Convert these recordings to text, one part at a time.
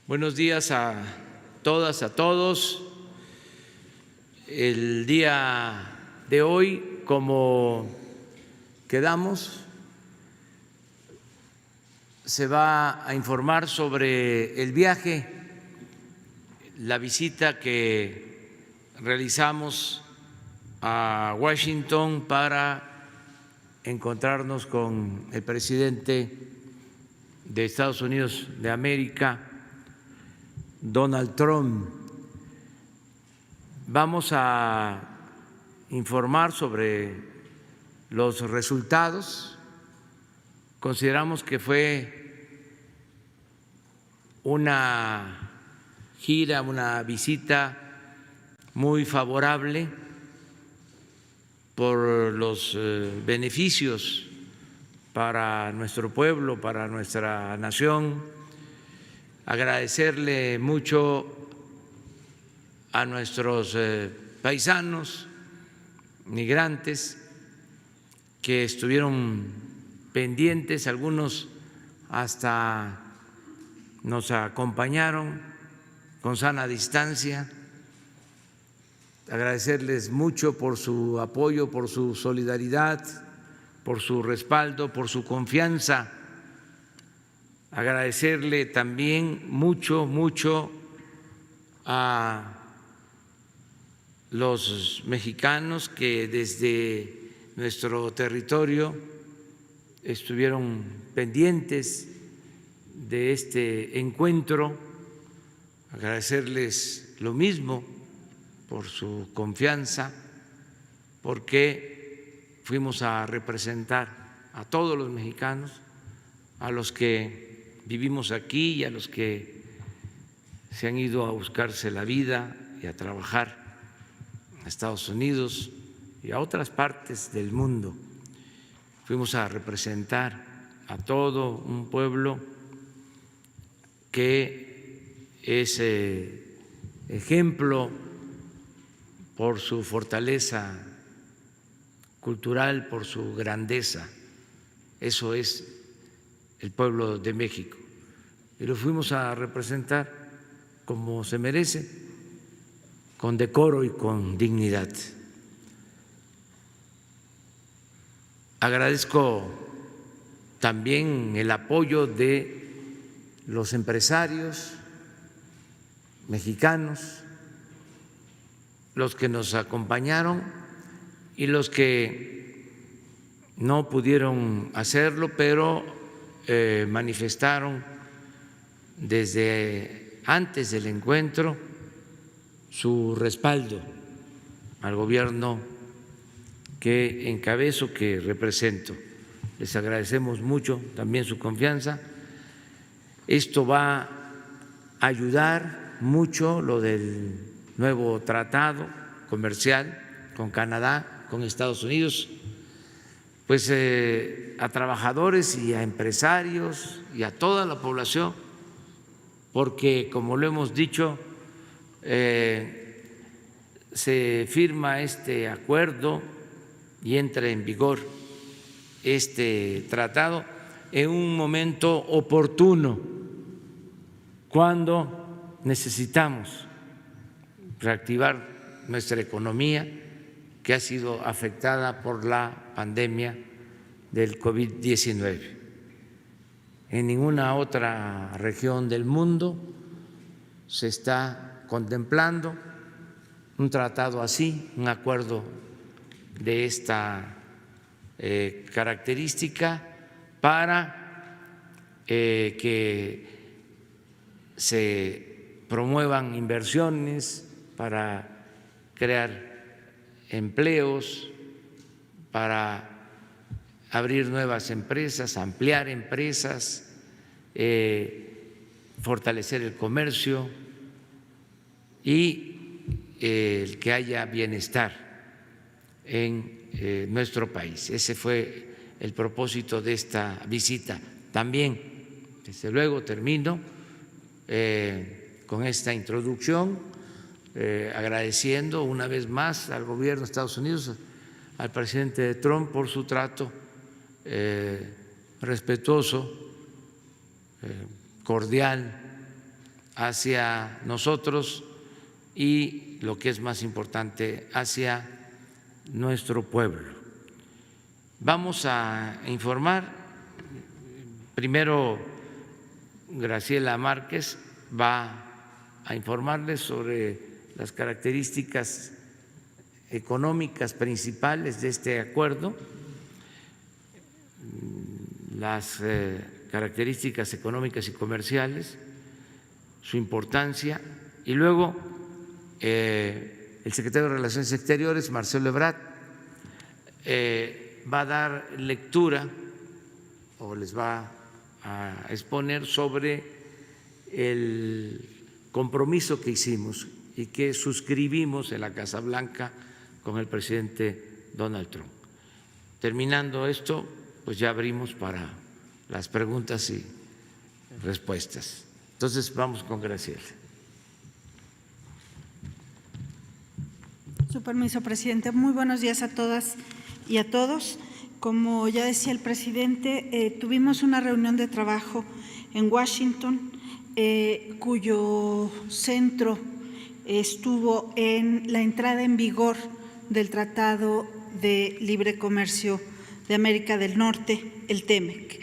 Buenos días a todas, a todos. El día de hoy, como quedamos, se va a informar sobre el viaje, la visita que realizamos a Washington para encontrarnos con el presidente de Estados Unidos de América, Donald Trump. Vamos a informar sobre los resultados. Consideramos que fue una gira, una visita muy favorable por los beneficios para nuestro pueblo, para nuestra nación. Agradecerle mucho a nuestros paisanos migrantes que estuvieron pendientes, algunos hasta nos acompañaron con sana distancia. Agradecerles mucho por su apoyo, por su solidaridad, por su respaldo, por su confianza. Agradecerle también mucho a los mexicanos que desde nuestro territorio estuvieron pendientes de este encuentro. Agradecerles lo mismo por su confianza, porque fuimos a representar a todos los mexicanos, a los que vivimos aquí y a los que se han ido a buscarse la vida y a trabajar a Estados Unidos y a otras partes del mundo. Fuimos a representar a todo un pueblo que es ejemplo por su fortaleza cultural, por su grandeza. Eso es el pueblo de México, y lo fuimos a representar como se merece, con decoro y con dignidad. Agradezco también el apoyo de los empresarios mexicanos, los que nos acompañaron y los que no pudieron hacerlo, pero manifestaron desde antes del encuentro su respaldo al gobierno que encabezo, que represento. Les agradecemos mucho también su confianza. Esto va a ayudar mucho, lo del nuevo tratado comercial con Canadá, con Estados Unidos, pues a trabajadores y a empresarios y a toda la población, porque como lo hemos dicho, se firma este acuerdo y entra en vigor este tratado en un momento oportuno, cuando necesitamos reactivar nuestra economía, que ha sido afectada por la pandemia del COVID-19. En ninguna otra región del mundo se está contemplando un tratado así, un acuerdo de esta característica, para que se promuevan inversiones, para crear empleos, para abrir nuevas empresas, ampliar empresas, fortalecer el comercio y el que haya bienestar en nuestro país. Ese fue el propósito de esta visita. También, desde luego, termino con esta introducción, agradeciendo una vez más al gobierno de Estados Unidos, al presidente Trump por su trato respetuoso, cordial hacia nosotros y, lo que es más importante, hacia nuestro pueblo. Vamos a informar. Primero, Graciela Márquez va a informarles sobre las características económicas principales de este acuerdo, las características económicas y comerciales, su importancia, y luego el secretario de Relaciones Exteriores, Marcelo Ebrard, va a dar lectura o les va a exponer sobre el compromiso que hicimos y que suscribimos en la Casa Blanca con el presidente Donald Trump. Terminando esto, pues ya abrimos para las preguntas y respuestas. Entonces vamos con Graciela. Su permiso, presidente. Muy buenos días a todas y a todos. Como ya decía el presidente, tuvimos una reunión de trabajo en Washington, cuyo centro estuvo en la entrada en vigor del Tratado de Libre Comercio de América del Norte, el TEMEC.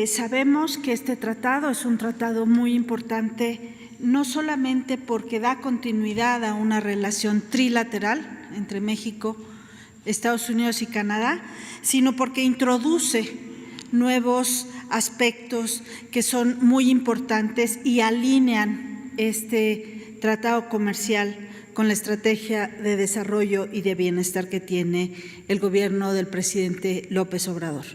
Sabemos que este tratado es un tratado muy importante, no solamente porque da continuidad a una relación trilateral entre México, Estados Unidos y Canadá, sino porque introduce nuevos aspectos que son muy importantes y alinean este tratado comercial con la estrategia de desarrollo y de bienestar que tiene el gobierno del presidente López Obrador.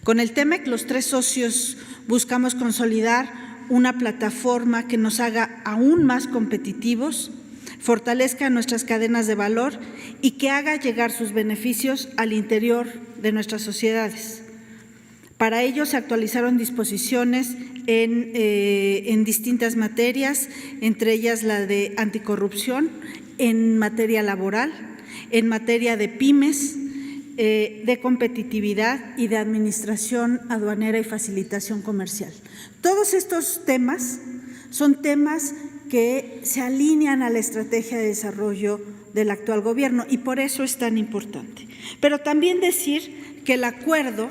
Con el TEMEC, los tres socios buscamos consolidar una plataforma que nos haga aún más competitivos, fortalezca nuestras cadenas de valor y que haga llegar sus beneficios al interior de nuestras sociedades. Para ello se actualizaron disposiciones en distintas materias, entre ellas la de anticorrupción, en materia laboral, en materia de pymes, de competitividad y de administración aduanera y facilitación comercial. Todos estos temas son temas que se alinean a la estrategia de desarrollo del actual gobierno y por eso es tan importante. Pero también decir que el acuerdo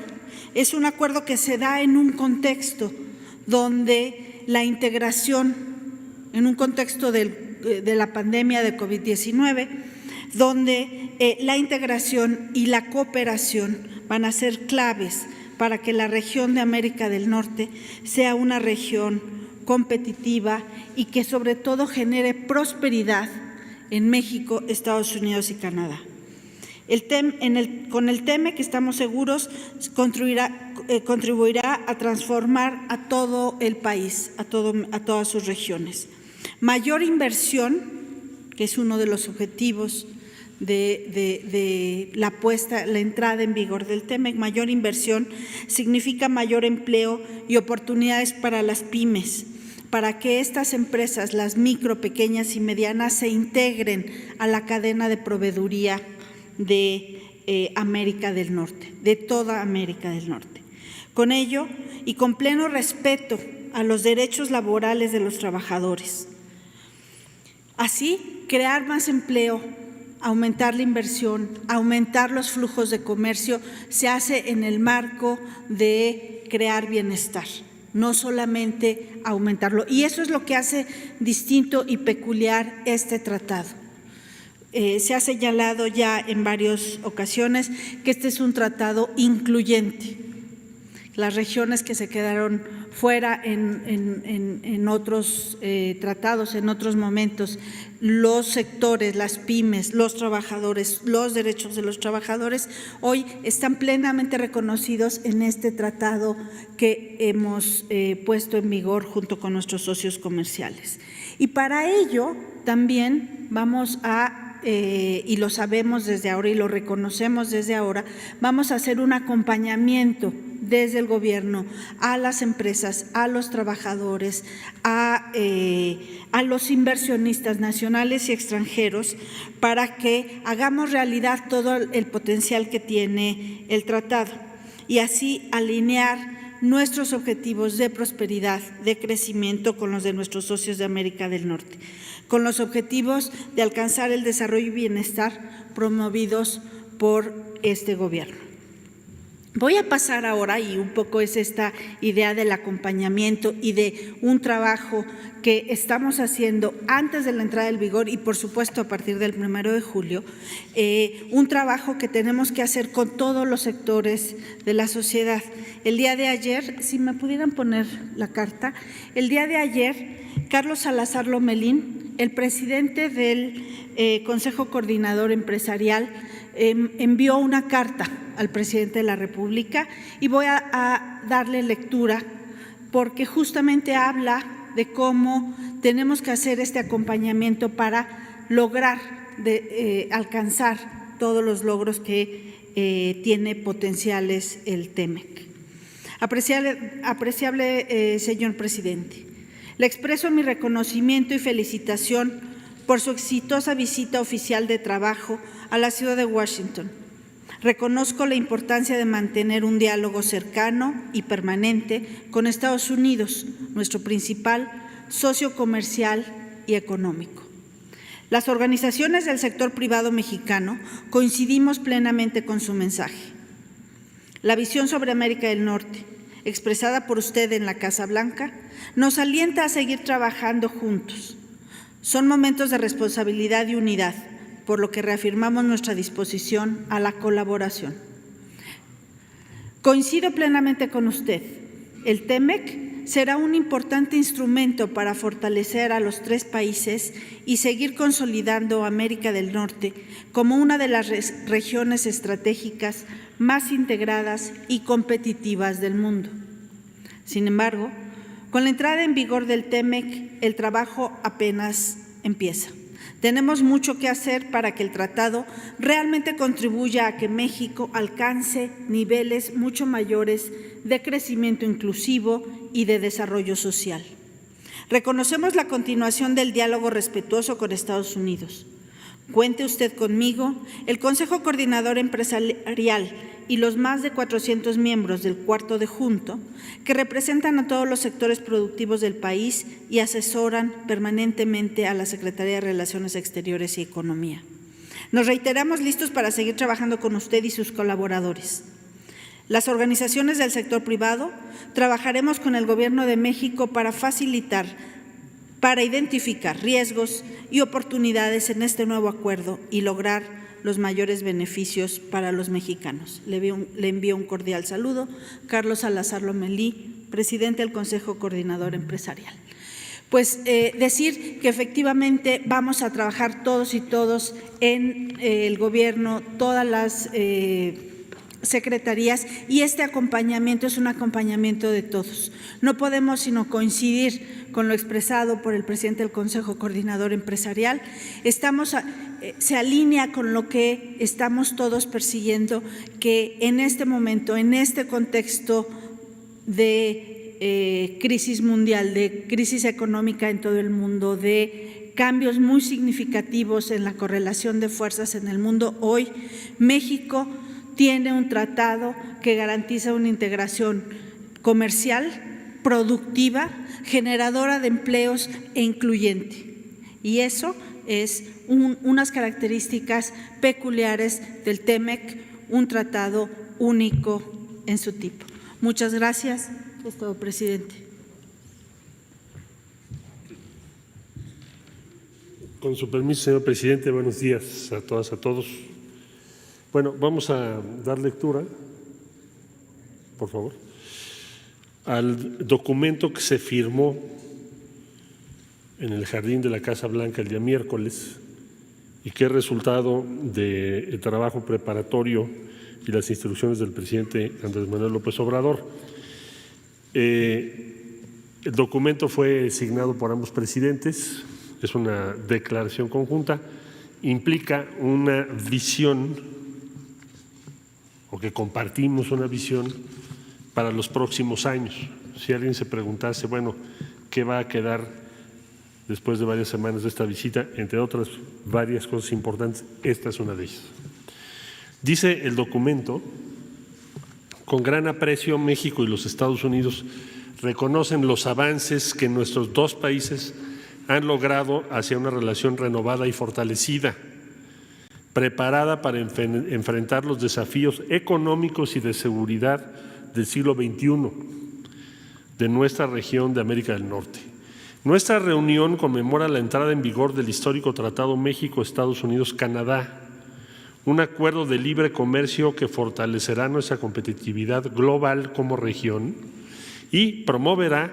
es un acuerdo que se da en un contexto donde la integración, en un contexto de la pandemia de COVID-19, donde la integración y la cooperación van a ser claves para que la región de América del Norte sea una región competitiva y que sobre todo genere prosperidad en México, Estados Unidos y Canadá. Con el TEMEC, que estamos seguros, contribuirá a transformar a todo el país, a todas sus regiones. Mayor inversión, que es uno de los objetivos de la entrada en vigor del TEMEC. Mayor inversión significa mayor empleo y oportunidades para las pymes, para que estas empresas, las micro, pequeñas y medianas, se integren a la cadena de proveeduría de América del Norte, de toda América del Norte. Con ello y con pleno respeto a los derechos laborales de los trabajadores. Así, crear más empleo, aumentar la inversión, aumentar los flujos de comercio, se hace en el marco de crear bienestar, no solamente aumentarlo. Y eso es lo que hace distinto y peculiar este tratado. Se ha señalado ya en varias ocasiones que este es un tratado incluyente. Las regiones que se quedaron fuera en otros tratados, en otros momentos, los sectores, las pymes, los trabajadores, los derechos de los trabajadores, hoy están plenamente reconocidos en este tratado que hemos puesto en vigor junto con nuestros socios comerciales. Y para ello también vamos a y lo sabemos desde ahora y lo reconocemos desde ahora, vamos a hacer un acompañamiento desde el gobierno a las empresas, a los trabajadores, a los inversionistas nacionales y extranjeros para que hagamos realidad todo el potencial que tiene el tratado y así alinear nuestros objetivos de prosperidad, de crecimiento con los de nuestros socios de América del Norte, con los objetivos de alcanzar el desarrollo y bienestar promovidos por este gobierno. Voy a pasar ahora, y un poco es esta idea del acompañamiento y de un trabajo que estamos haciendo antes de la entrada en vigor y, por supuesto, a partir del 1 de julio, un trabajo que tenemos que hacer con todos los sectores de la sociedad. El día de ayer, si me pudieran poner la carta, el día de ayer, Carlos Salazar Lomelín, el presidente del Consejo Coordinador Empresarial, envió una carta al presidente de la República y voy a darle lectura porque justamente habla de cómo tenemos que hacer este acompañamiento para lograr alcanzar todos los logros que tiene potenciales el TEMEC. Apreciable señor presidente, le expreso mi reconocimiento y felicitación por su exitosa visita oficial de trabajo a la ciudad de Washington. Reconozco la importancia de mantener un diálogo cercano y permanente con Estados Unidos, nuestro principal socio comercial y económico. Las organizaciones del sector privado mexicano coincidimos plenamente con su mensaje. La visión sobre América del Norte, expresada por usted en la Casa Blanca, nos alienta a seguir trabajando juntos. Son momentos de responsabilidad y unidad, por lo que reafirmamos nuestra disposición a la colaboración. Coincido plenamente con usted. El TEMEC será un importante instrumento para fortalecer a los tres países y seguir consolidando a América del Norte como una de las regiones estratégicas más integradas y competitivas del mundo. Sin embargo, con la entrada en vigor del TEMEC, el trabajo apenas empieza. Tenemos mucho que hacer para que el tratado realmente contribuya a que México alcance niveles mucho mayores de crecimiento inclusivo y de desarrollo social. Reconocemos la continuación del diálogo respetuoso con Estados Unidos. Cuente usted conmigo, el Consejo Coordinador Empresarial y los más de 400 miembros del Cuarto de Junto, que representan a todos los sectores productivos del país y asesoran permanentemente a la Secretaría de Relaciones Exteriores y Economía. Nos reiteramos listos para seguir trabajando con usted y sus colaboradores. Las organizaciones del sector privado trabajaremos con el Gobierno de México para identificar riesgos y oportunidades en este nuevo acuerdo y lograr los mayores beneficios para los mexicanos. Le envío un cordial saludo. Carlos Salazar Lomelí, presidente del Consejo Coordinador Empresarial. Pues decir que efectivamente vamos a trabajar todos y todos en el gobierno, todas las secretarías, y este acompañamiento es un acompañamiento de todos. No podemos sino coincidir con lo expresado por el presidente del Consejo Coordinador Empresarial. Se alinea con lo que estamos todos persiguiendo, que en este momento, en este contexto de crisis mundial, de crisis económica en todo el mundo, de cambios muy significativos en la correlación de fuerzas en el mundo, hoy México tiene un tratado que garantiza una integración comercial, productiva, generadora de empleos e incluyente. Y eso es unas características peculiares del TEMEC, un tratado único en su tipo. Muchas gracias. Es todo, presidente. Con su permiso, señor presidente, buenos días a todas, a todos. Bueno, vamos a dar lectura, por favor, al documento que se firmó en el jardín de la Casa Blanca el día miércoles y que es resultado del trabajo preparatorio y las instrucciones del presidente Andrés Manuel López Obrador. El documento fue signado por ambos presidentes, es una declaración conjunta, implica una visión, o que compartimos una visión para los próximos años. Si alguien se preguntase, bueno, ¿qué va a quedar después de varias semanas de esta visita? Entre otras varias cosas importantes, esta es una de ellas. Dice el documento: con gran aprecio, México y los Estados Unidos reconocen los avances que nuestros dos países han logrado hacia una relación renovada y fortalecida, preparada para enfrentar los desafíos económicos y de seguridad del siglo XXI de nuestra región de América del Norte. Nuestra reunión conmemora la entrada en vigor del histórico Tratado México-Estados Unidos-Canadá, un acuerdo de libre comercio que fortalecerá nuestra competitividad global como región y promoverá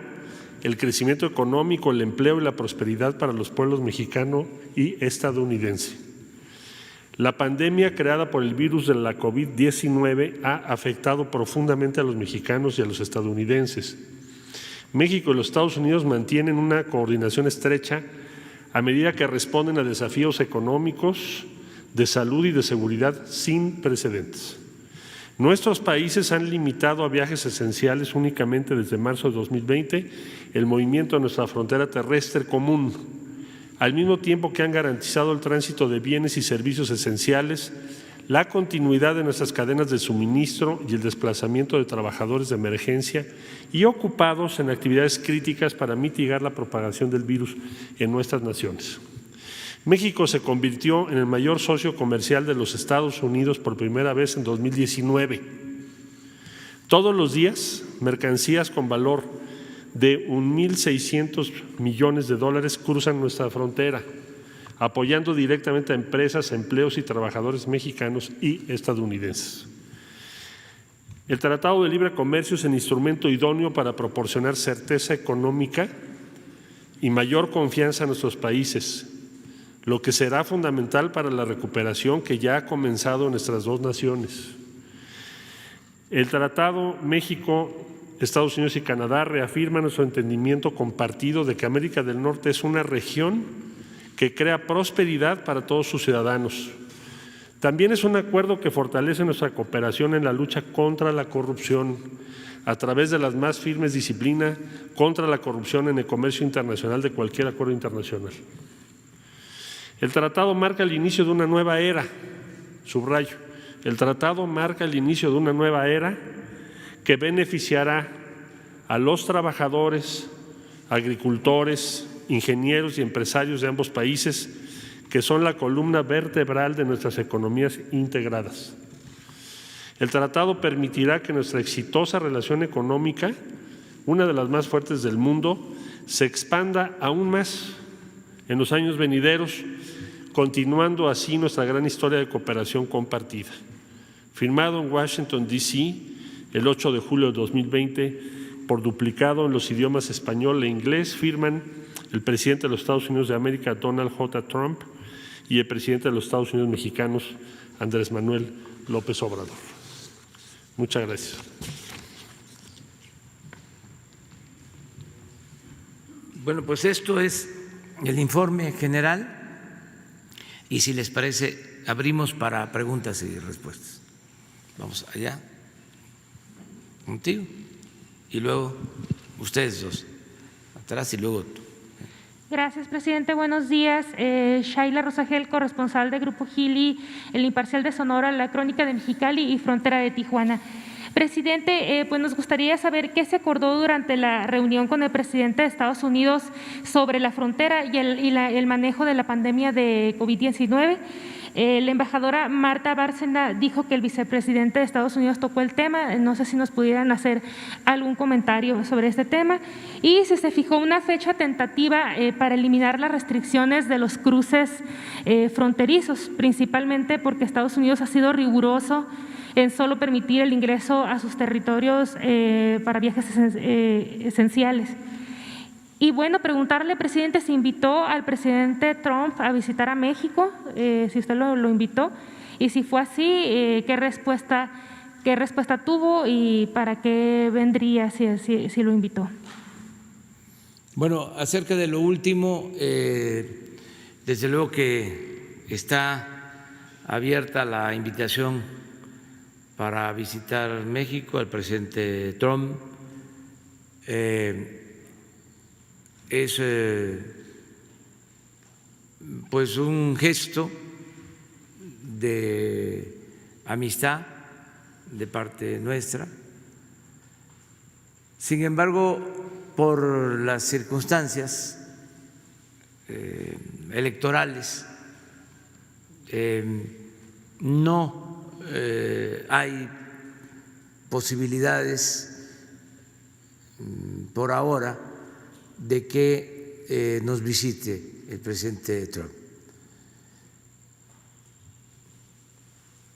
el crecimiento económico, el empleo y la prosperidad para los pueblos mexicano y estadounidense. La pandemia creada por el virus de la COVID-19 ha afectado profundamente a los mexicanos y a los estadounidenses. México y los Estados Unidos mantienen una coordinación estrecha a medida que responden a desafíos económicos, de salud y de seguridad sin precedentes. Nuestros países han limitado a viajes esenciales únicamente desde marzo de 2020 el movimiento de nuestra frontera terrestre común, al mismo tiempo que han garantizado el tránsito de bienes y servicios esenciales, la continuidad de nuestras cadenas de suministro y el desplazamiento de trabajadores de emergencia y ocupados en actividades críticas para mitigar la propagación del virus en nuestras naciones. México se convirtió en el mayor socio comercial de los Estados Unidos por primera vez en 2019. Todos los días, mercancías con valor de 1.600 millones de dólares cruzan nuestra frontera, apoyando directamente a empresas, empleos y trabajadores mexicanos y estadounidenses. El Tratado de Libre Comercio es el instrumento idóneo para proporcionar certeza económica y mayor confianza a nuestros países, lo que será fundamental para la recuperación que ya ha comenzado en nuestras dos naciones. El Tratado México, Estados Unidos y Canadá reafirma nuestro entendimiento compartido de que América del Norte es una región que crea prosperidad para todos sus ciudadanos. También es un acuerdo que fortalece nuestra cooperación en la lucha contra la corrupción a través de las más firmes disciplinas contra la corrupción en el comercio internacional de cualquier acuerdo internacional. El tratado marca el inicio de una nueva era, subrayo, el tratado marca el inicio de una nueva era que beneficiará a los trabajadores, agricultores, ingenieros y empresarios de ambos países, que son la columna vertebral de nuestras economías integradas. El tratado permitirá que nuestra exitosa relación económica, una de las más fuertes del mundo, se expanda aún más en los años venideros, continuando así nuestra gran historia de cooperación compartida. Firmado en Washington, D.C., el 8 de julio de 2020, por duplicado en los idiomas español e inglés, firman el presidente de los Estados Unidos de América, Donald J. Trump, y el presidente de los Estados Unidos mexicanos, Andrés Manuel López Obrador. Muchas gracias. Bueno, pues esto es el informe general y si les parece, abrimos para preguntas y respuestas. Vamos allá, contigo, y luego ustedes dos, atrás y luego tú. Gracias, presidente. Buenos días. Shaila Rosagel, corresponsal de Grupo Gili, El Imparcial de Sonora, La Crónica de Mexicali y Frontera de Tijuana. Presidente, pues nos gustaría saber qué se acordó durante la reunión con el presidente de Estados Unidos sobre la frontera y el manejo de la pandemia de COVID-19. La embajadora Marta Bárcena dijo que el vicepresidente de Estados Unidos tocó el tema. No sé si nos pudieran hacer algún comentario sobre este tema. Y si se fijó una fecha tentativa para eliminar las restricciones de los cruces fronterizos, principalmente porque Estados Unidos ha sido riguroso en solo permitir el ingreso a sus territorios para viajes esenciales. Y bueno, preguntarle, presidente, si invitó al presidente Trump a visitar a México, si usted lo invitó, y si fue así, qué respuesta tuvo y para qué vendría si lo invitó. Bueno, acerca de lo último, desde luego que está abierta la invitación para visitar México al presidente Trump. Es pues un gesto de amistad de parte nuestra. Sin embargo, por las circunstancias electorales, no hay posibilidades por ahora de que nos visite el presidente Trump.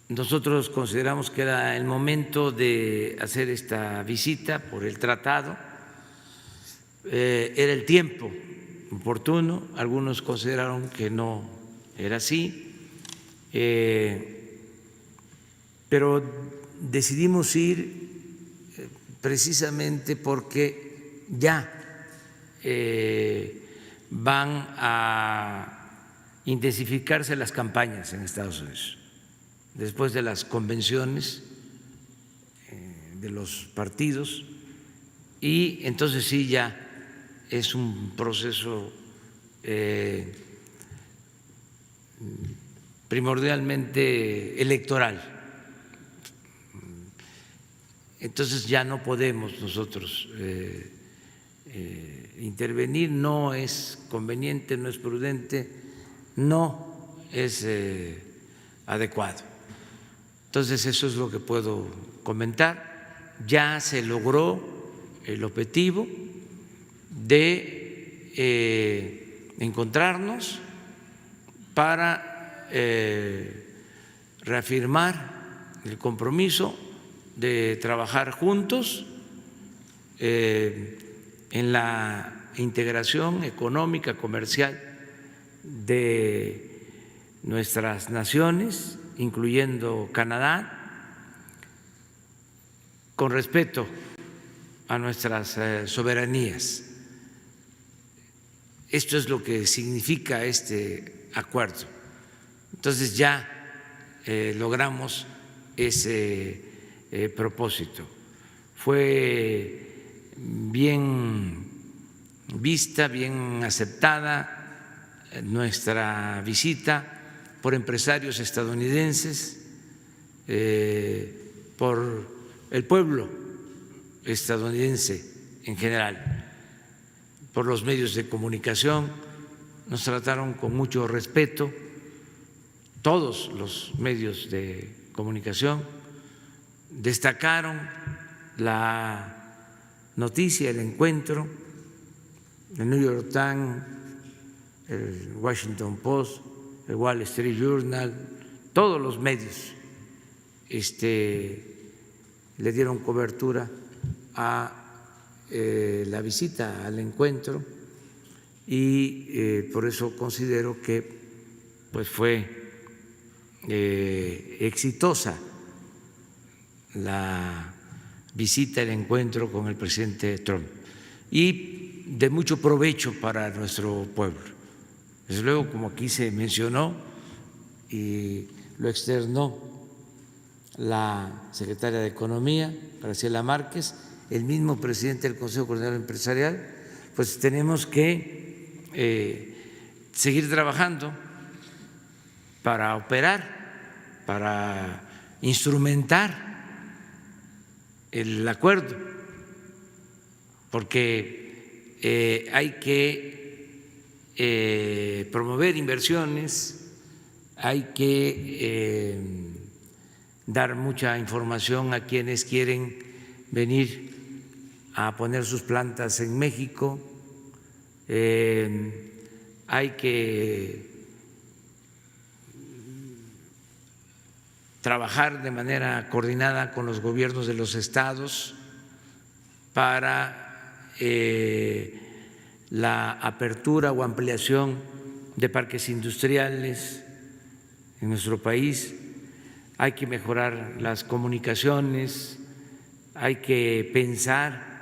Nosotros consideramos que era el momento de hacer esta visita por el tratado, era el tiempo oportuno, algunos consideraron que no era así, pero decidimos ir precisamente porque ya van a intensificarse las campañas en Estados Unidos, después de las convenciones de los partidos, y entonces sí ya es un proceso primordialmente electoral. Entonces ya no podemos nosotros intervenir, no es conveniente, no es prudente, no es adecuado. Entonces eso es lo que puedo comentar. Ya se logró el objetivo de encontrarnos para reafirmar el compromiso de trabajar juntos en la integración económica, comercial de nuestras naciones, incluyendo Canadá, con respeto a nuestras soberanías. Esto es lo que significa este acuerdo. Entonces ya logramos ese propósito. Fue bien vista, bien aceptada nuestra visita por empresarios estadounidenses, por el pueblo estadounidense en general, por los medios de comunicación. Nos trataron con mucho respeto, todos los medios de comunicación destacaron la noticia, el encuentro, el New York Times, el Washington Post, el Wall Street Journal, todos los medios le dieron cobertura a la visita al encuentro, y por eso considero que pues fue exitosa la visita, el encuentro con el presidente Trump, y de mucho provecho para nuestro pueblo. Desde luego, como aquí se mencionó y lo externó la secretaria de Economía, Graciela Márquez, el mismo presidente del Consejo Coordinador Empresarial, pues tenemos que seguir trabajando para operar, para instrumentar el acuerdo, porque hay que promover inversiones, hay que dar mucha información a quienes quieren venir a poner sus plantas en México, hay que trabajar de manera coordinada con los gobiernos de los estados para la apertura o ampliación de parques industriales en nuestro país. Hay que mejorar las comunicaciones, hay que pensar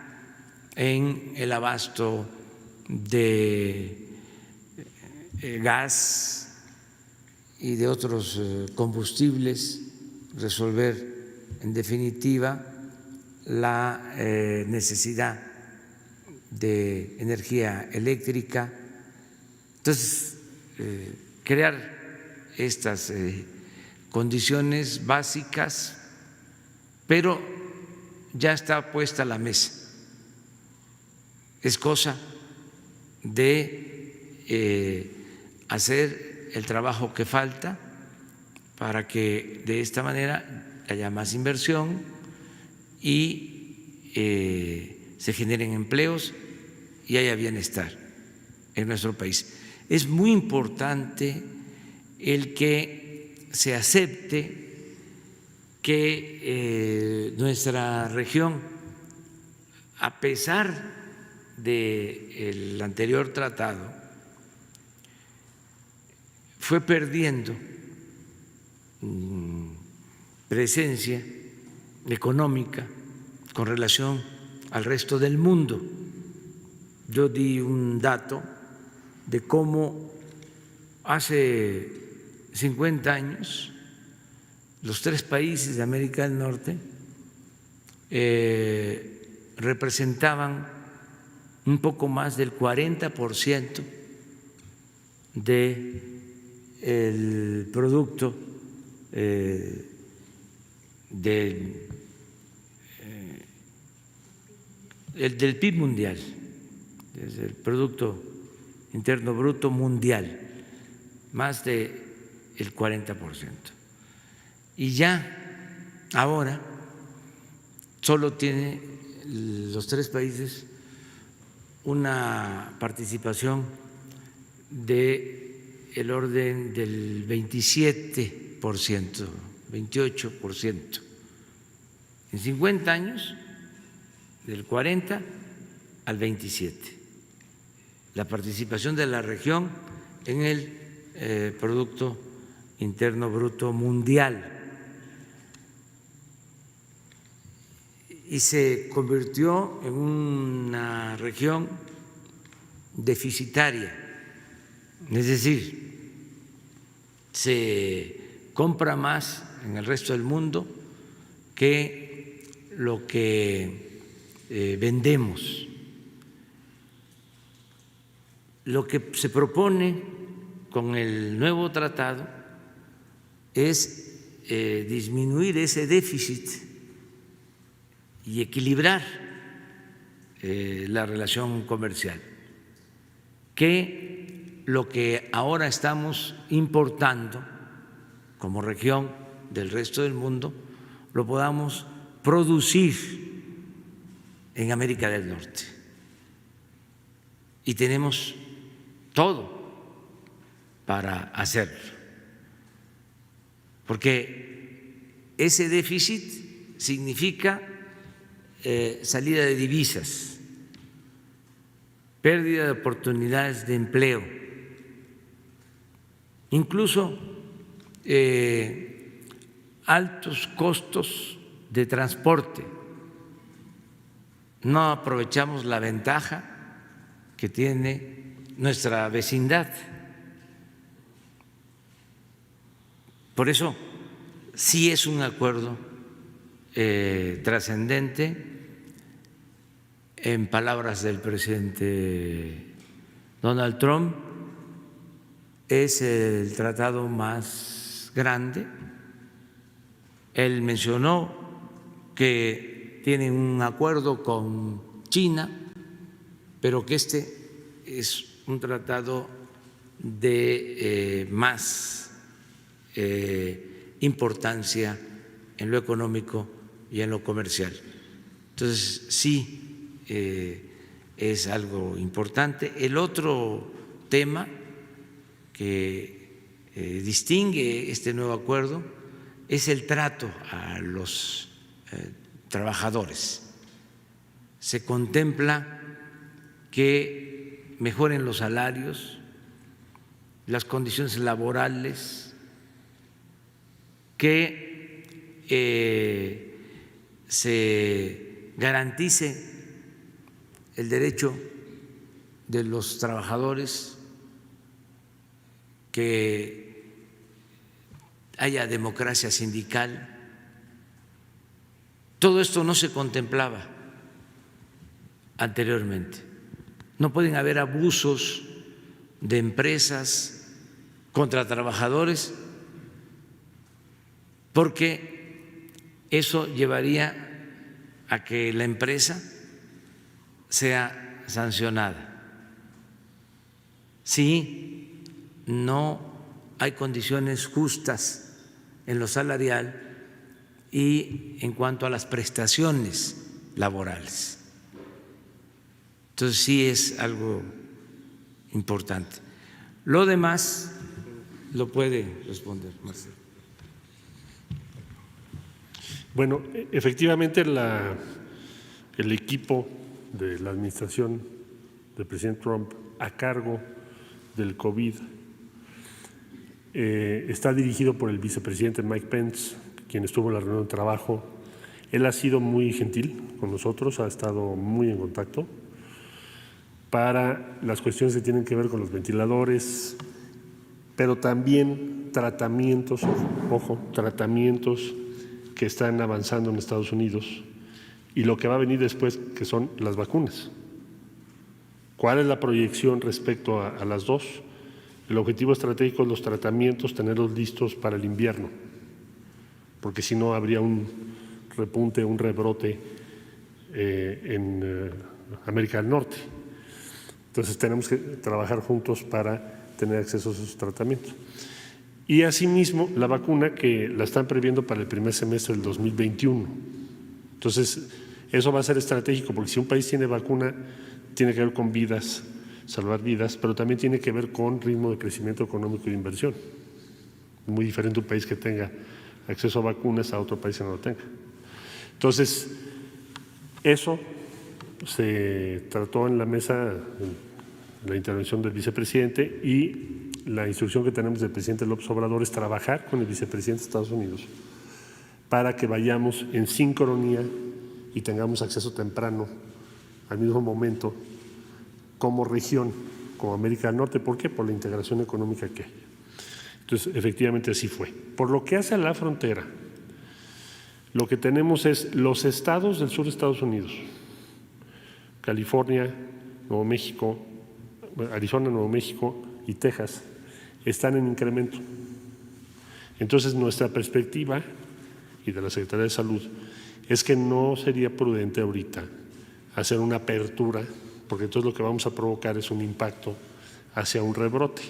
en el abasto de gas y de otros combustibles, resolver en definitiva, la necesidad de energía eléctrica. Entonces, crear estas condiciones básicas, pero ya está puesta la mesa. Es cosa de hacer el trabajo que falta para que de esta manera haya más inversión y se generen empleos y haya bienestar en nuestro país. Es muy importante el que se acepte que nuestra región, a pesar del anterior tratado, fue perdiendo presencia económica con relación al resto del mundo. Yo di un dato de cómo hace 50 años los 3 países de América del Norte representaban un poco más del 40% del producto del PIB mundial, desde el Producto Interno Bruto mundial, más del 40%. Y ya ahora solo tiene los 3 países una participación del orden del 27%, 28%. En 50 años, del 40 al 27%, la participación de la región en el Producto Interno Bruto mundial. Y se convirtió en una región deficitaria, es decir, se compra más en el resto del mundo que lo que vendemos. Lo que se propone con el nuevo tratado es disminuir ese déficit y equilibrar la relación comercial, que lo que ahora estamos importando como región del resto del mundo lo podamos producir en América del Norte. Y tenemos todo para hacerlo, porque ese déficit significa salida de divisas, pérdida de oportunidades de empleo, incluso altos costos de transporte. No aprovechamos la ventaja que tiene nuestra vecindad. Por eso sí es un acuerdo trascendente. En palabras del presidente Donald Trump, es el tratado más grande. Él mencionó que tienen un acuerdo con China, pero que este es un tratado de más importancia en lo económico y en lo comercial. Entonces, sí, es algo importante. El otro tema que distingue este nuevo acuerdo es el trato a los trabajadores. Se contempla que mejoren los salarios, las condiciones laborales, que se garantice el derecho de los trabajadores, que haya democracia sindical, todo esto no se contemplaba anteriormente. No pueden haber abusos de empresas contra trabajadores porque eso llevaría a que la empresa sea sancionada. Si no hay condiciones justas en lo salarial y en cuanto a las prestaciones laborales. Entonces sí es algo importante. Lo demás lo puede responder Marcelo. Bueno, efectivamente el equipo de la administración del presidente Trump a cargo del COVID está dirigido por el vicepresidente Mike Pence, quien estuvo en la reunión de trabajo. Él ha sido muy gentil con nosotros, ha estado muy en contacto para las cuestiones que tienen que ver con los ventiladores, pero también tratamientos, tratamientos que están avanzando en Estados Unidos y lo que va a venir después, que son las vacunas. ¿Cuál es la proyección respecto a las dos? El objetivo estratégico es los tratamientos, tenerlos listos para el invierno, porque si no habría un repunte, un rebrote en América del Norte. Entonces tenemos que trabajar juntos para tener acceso a esos tratamientos. Y asimismo la vacuna que la están previendo para el primer semestre del 2021. Entonces eso va a ser estratégico porque si un país tiene vacuna tiene que ver con vidas, salvar vidas, pero también tiene que ver con ritmo de crecimiento económico y de inversión. Muy diferente un país que tenga acceso a vacunas a otro país que no lo tenga. Entonces eso se trató en la mesa, en la intervención del vicepresidente, y la instrucción que tenemos del presidente López Obrador es trabajar con el vicepresidente de Estados Unidos para que vayamos en sincronía y tengamos acceso temprano al mismo momento como región, como América del Norte. ¿Por qué? Por la integración económica que hay. Entonces, efectivamente así fue. Por lo que hace a la frontera, lo que tenemos es los estados del sur de Estados Unidos, California, Nuevo México, Arizona, Nuevo México y Texas, están en incremento. Entonces, nuestra perspectiva y de la Secretaría de Salud es que no sería prudente ahorita hacer una apertura, porque entonces lo que vamos a provocar es un impacto hacia un rebrote.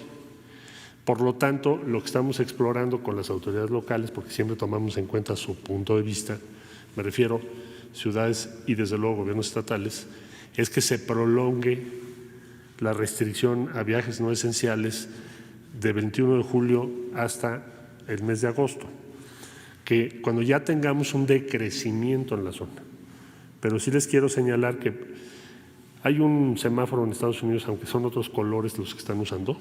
Por lo tanto, lo que estamos explorando con las autoridades locales, porque siempre tomamos en cuenta su punto de vista, me refiero ciudades y desde luego gobiernos estatales, es que se prolongue la restricción a viajes no esenciales de 21 de julio hasta el mes de agosto, que cuando ya tengamos un decrecimiento en la zona. Pero sí les quiero señalar que hay un semáforo en Estados Unidos, aunque son otros colores los que están usando,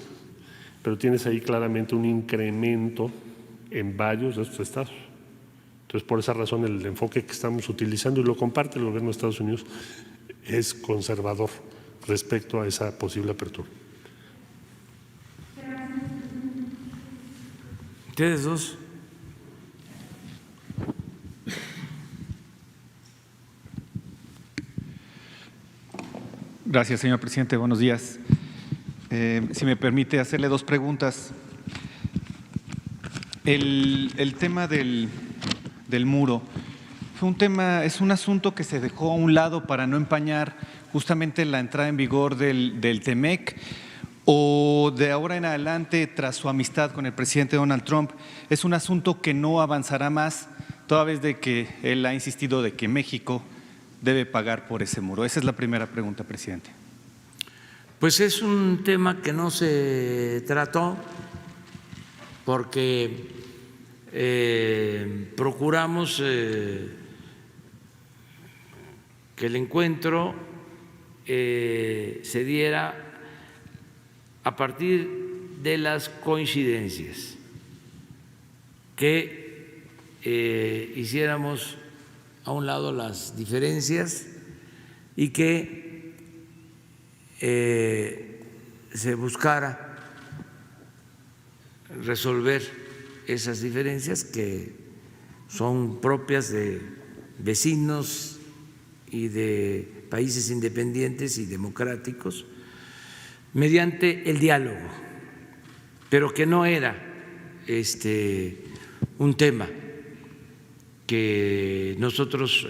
pero tienes ahí claramente un incremento en varios de estos estados. Entonces, por esa razón, el enfoque que estamos utilizando, y lo comparte el gobierno de Estados Unidos, es conservador respecto a esa posible apertura. Ustedes dos. Gracias, señor presidente. Buenos días. Si me permite hacerle dos preguntas. El tema del muro fue es un asunto que se dejó a un lado para no empañar justamente la entrada en vigor del TEMEC, o de ahora en adelante, tras su amistad con el presidente Donald Trump, es un asunto que no avanzará más, toda vez de que él ha insistido de que México debe pagar por ese muro. Esa es la primera pregunta, presidente. Pues es un tema que no se trató porque procuramos que el encuentro se diera a partir de las coincidencias, que hiciéramos a un lado las diferencias y que se buscara resolver esas diferencias que son propias de vecinos y de países independientes y democráticos mediante el diálogo, pero que no era un tema que nosotros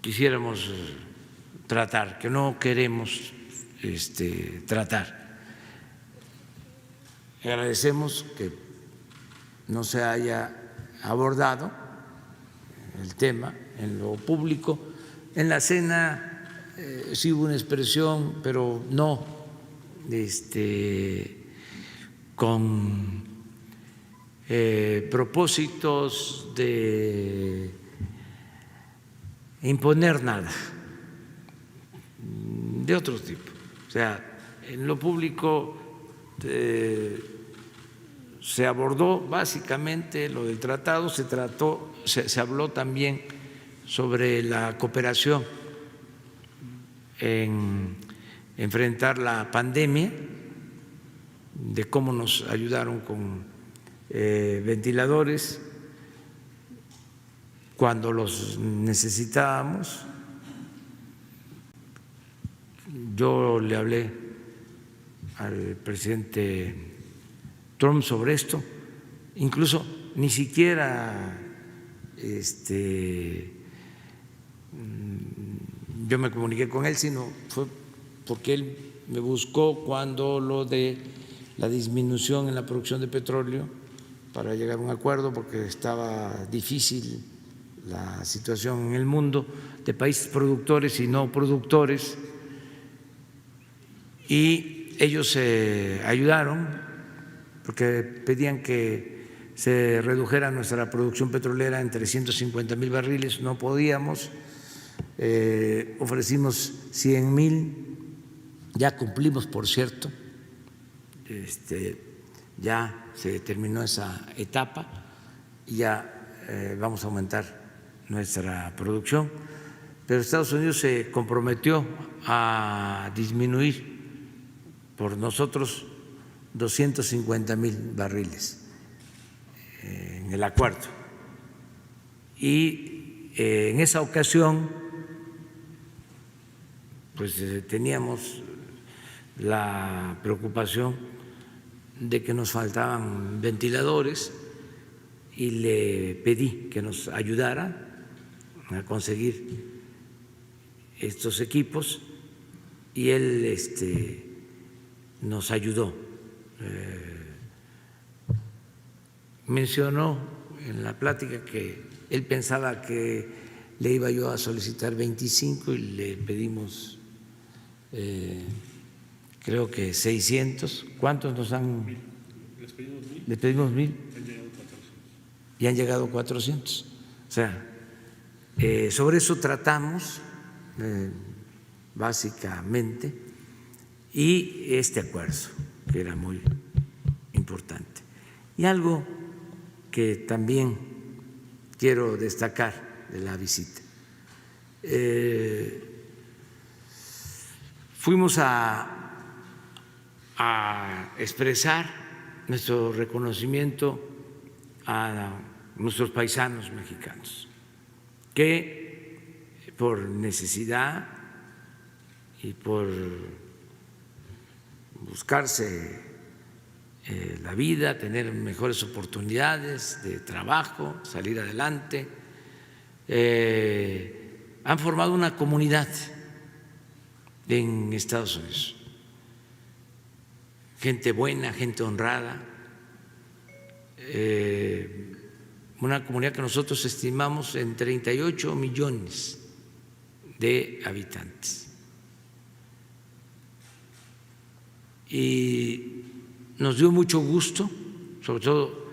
quisiéramos tratar, que no queremos tratar. Agradecemos que no se haya abordado el tema en lo público. En la cena sí hubo una expresión, pero no con propósitos de imponer nada, de otro tipo. O sea, en lo público se abordó básicamente lo del tratado, se habló también sobre la cooperación en enfrentar la pandemia, de cómo nos ayudaron con ventiladores cuando los necesitábamos. Yo le hablé al presidente Trump sobre esto, incluso ni siquiera yo me comuniqué con él, sino fue porque él me buscó cuando lo de la disminución en la producción de petróleo para llegar a un acuerdo, porque estaba difícil la situación en el mundo de países productores y no productores, y ellos ayudaron porque pedían que se redujera nuestra producción petrolera en 350,000 barriles, no podíamos, ofrecimos 100,000, ya cumplimos, por cierto, ya se terminó esa etapa y ya vamos a aumentar nuestra producción, pero Estados Unidos se comprometió a disminuir por nosotros 250,000 barriles en el acuerdo. Y en esa ocasión pues teníamos la preocupación de que nos faltaban ventiladores y le pedí que nos ayudara a conseguir estos equipos y él nos ayudó. Mencionó en la plática que él pensaba que le iba yo a solicitar 25 y le pedimos creo que 600. ¿Cuántos nos han? Les pedimos 1,000 y han llegado 400. O sea, sobre eso tratamos básicamente, y este acuerdo que era muy importante. Y algo que también quiero destacar de la visita, fuimos a expresar nuestro reconocimiento a nuestros paisanos mexicanos que por necesidad y por buscarse la vida, tener mejores oportunidades de trabajo, salir adelante, han formado una comunidad en Estados Unidos. Gente buena, gente honrada, una comunidad que nosotros estimamos en 38 millones de habitantes. Y nos dio mucho gusto, sobre todo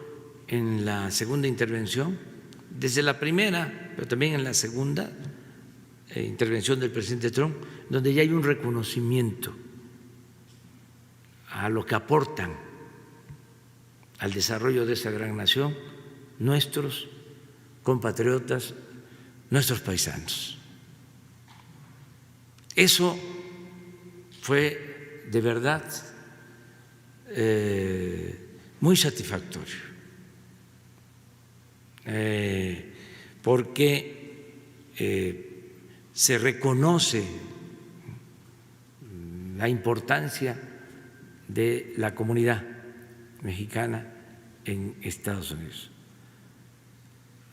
en la segunda intervención, desde la primera, pero también en la segunda intervención del presidente Trump, donde ya hay un reconocimiento a lo que aportan al desarrollo de esa gran nación nuestros compatriotas, nuestros paisanos. Eso fue de verdad muy satisfactorio, porque se reconoce la importancia de la comunidad mexicana en Estados Unidos.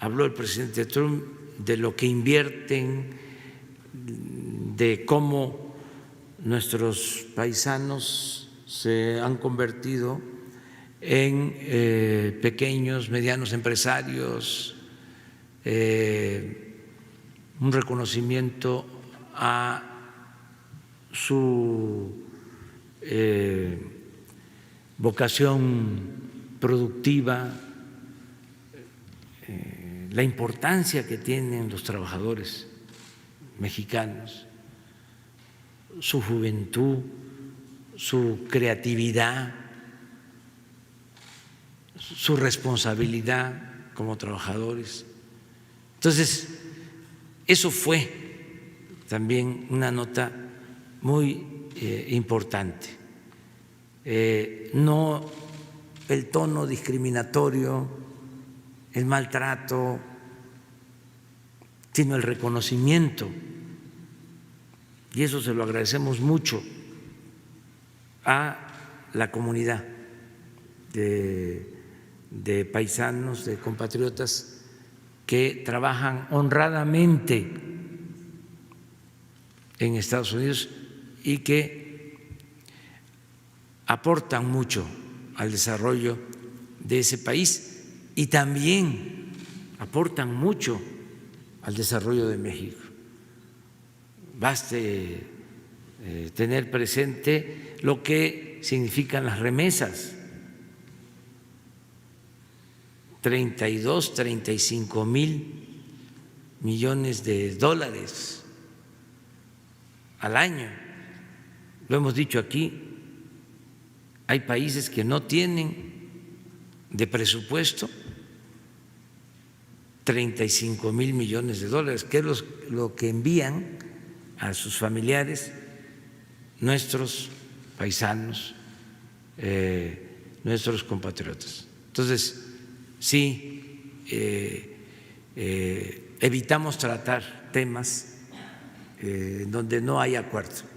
Habló el presidente Trump de lo que invierten, de cómo nuestros paisanos se han convertido en pequeños, medianos empresarios, un reconocimiento a su vocación productiva, la importancia que tienen los trabajadores mexicanos, su juventud, su creatividad, su responsabilidad como trabajadores. Entonces, eso fue también una nota muy importante. No el tono discriminatorio, el maltrato, sino el reconocimiento. Y eso se lo agradecemos mucho a la comunidad de paisanos, de compatriotas que trabajan honradamente en Estados Unidos y que aportan mucho al desarrollo de ese país y también aportan mucho al desarrollo de México. Baste tener presente lo que significan las remesas: 32, 35 mil millones de dólares al año. Lo hemos dicho aquí, hay países que no tienen de presupuesto 35 mil millones de dólares, que es lo que envían a sus familiares nuestros paisanos, nuestros compatriotas. Entonces, sí, evitamos tratar temas en donde no hay acuerdo.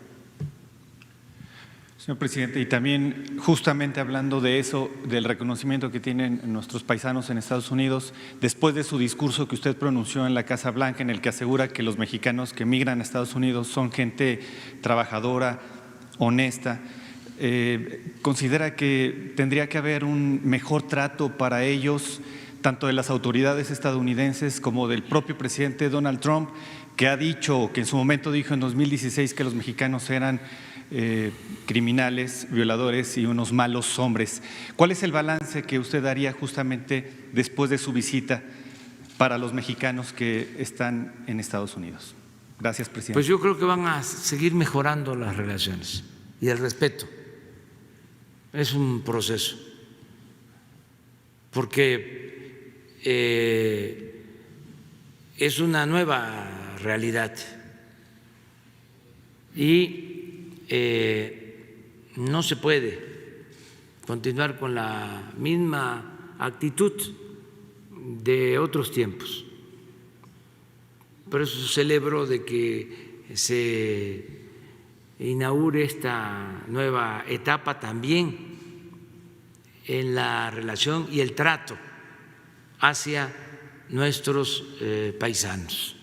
Señor presidente, y también justamente hablando de eso, del reconocimiento que tienen nuestros paisanos en Estados Unidos, después de su discurso que usted pronunció en la Casa Blanca, en el que asegura que los mexicanos que migran a Estados Unidos son gente trabajadora, honesta, ¿considera que tendría que haber un mejor trato para ellos, tanto de las autoridades estadounidenses como del propio presidente Donald Trump, que ha dicho, que en su momento dijo en 2016 que los mexicanos eran criminales, violadores y unos malos hombres? ¿Cuál es el balance que usted daría justamente después de su visita para los mexicanos que están en Estados Unidos? Gracias, presidente. Pues yo creo que van a seguir mejorando las relaciones y el respeto. Es un proceso, porque es una nueva realidad y no se puede continuar con la misma actitud de otros tiempos. Por eso celebro de que se inaugure esta nueva etapa también en la relación y el trato hacia nuestros paisanos.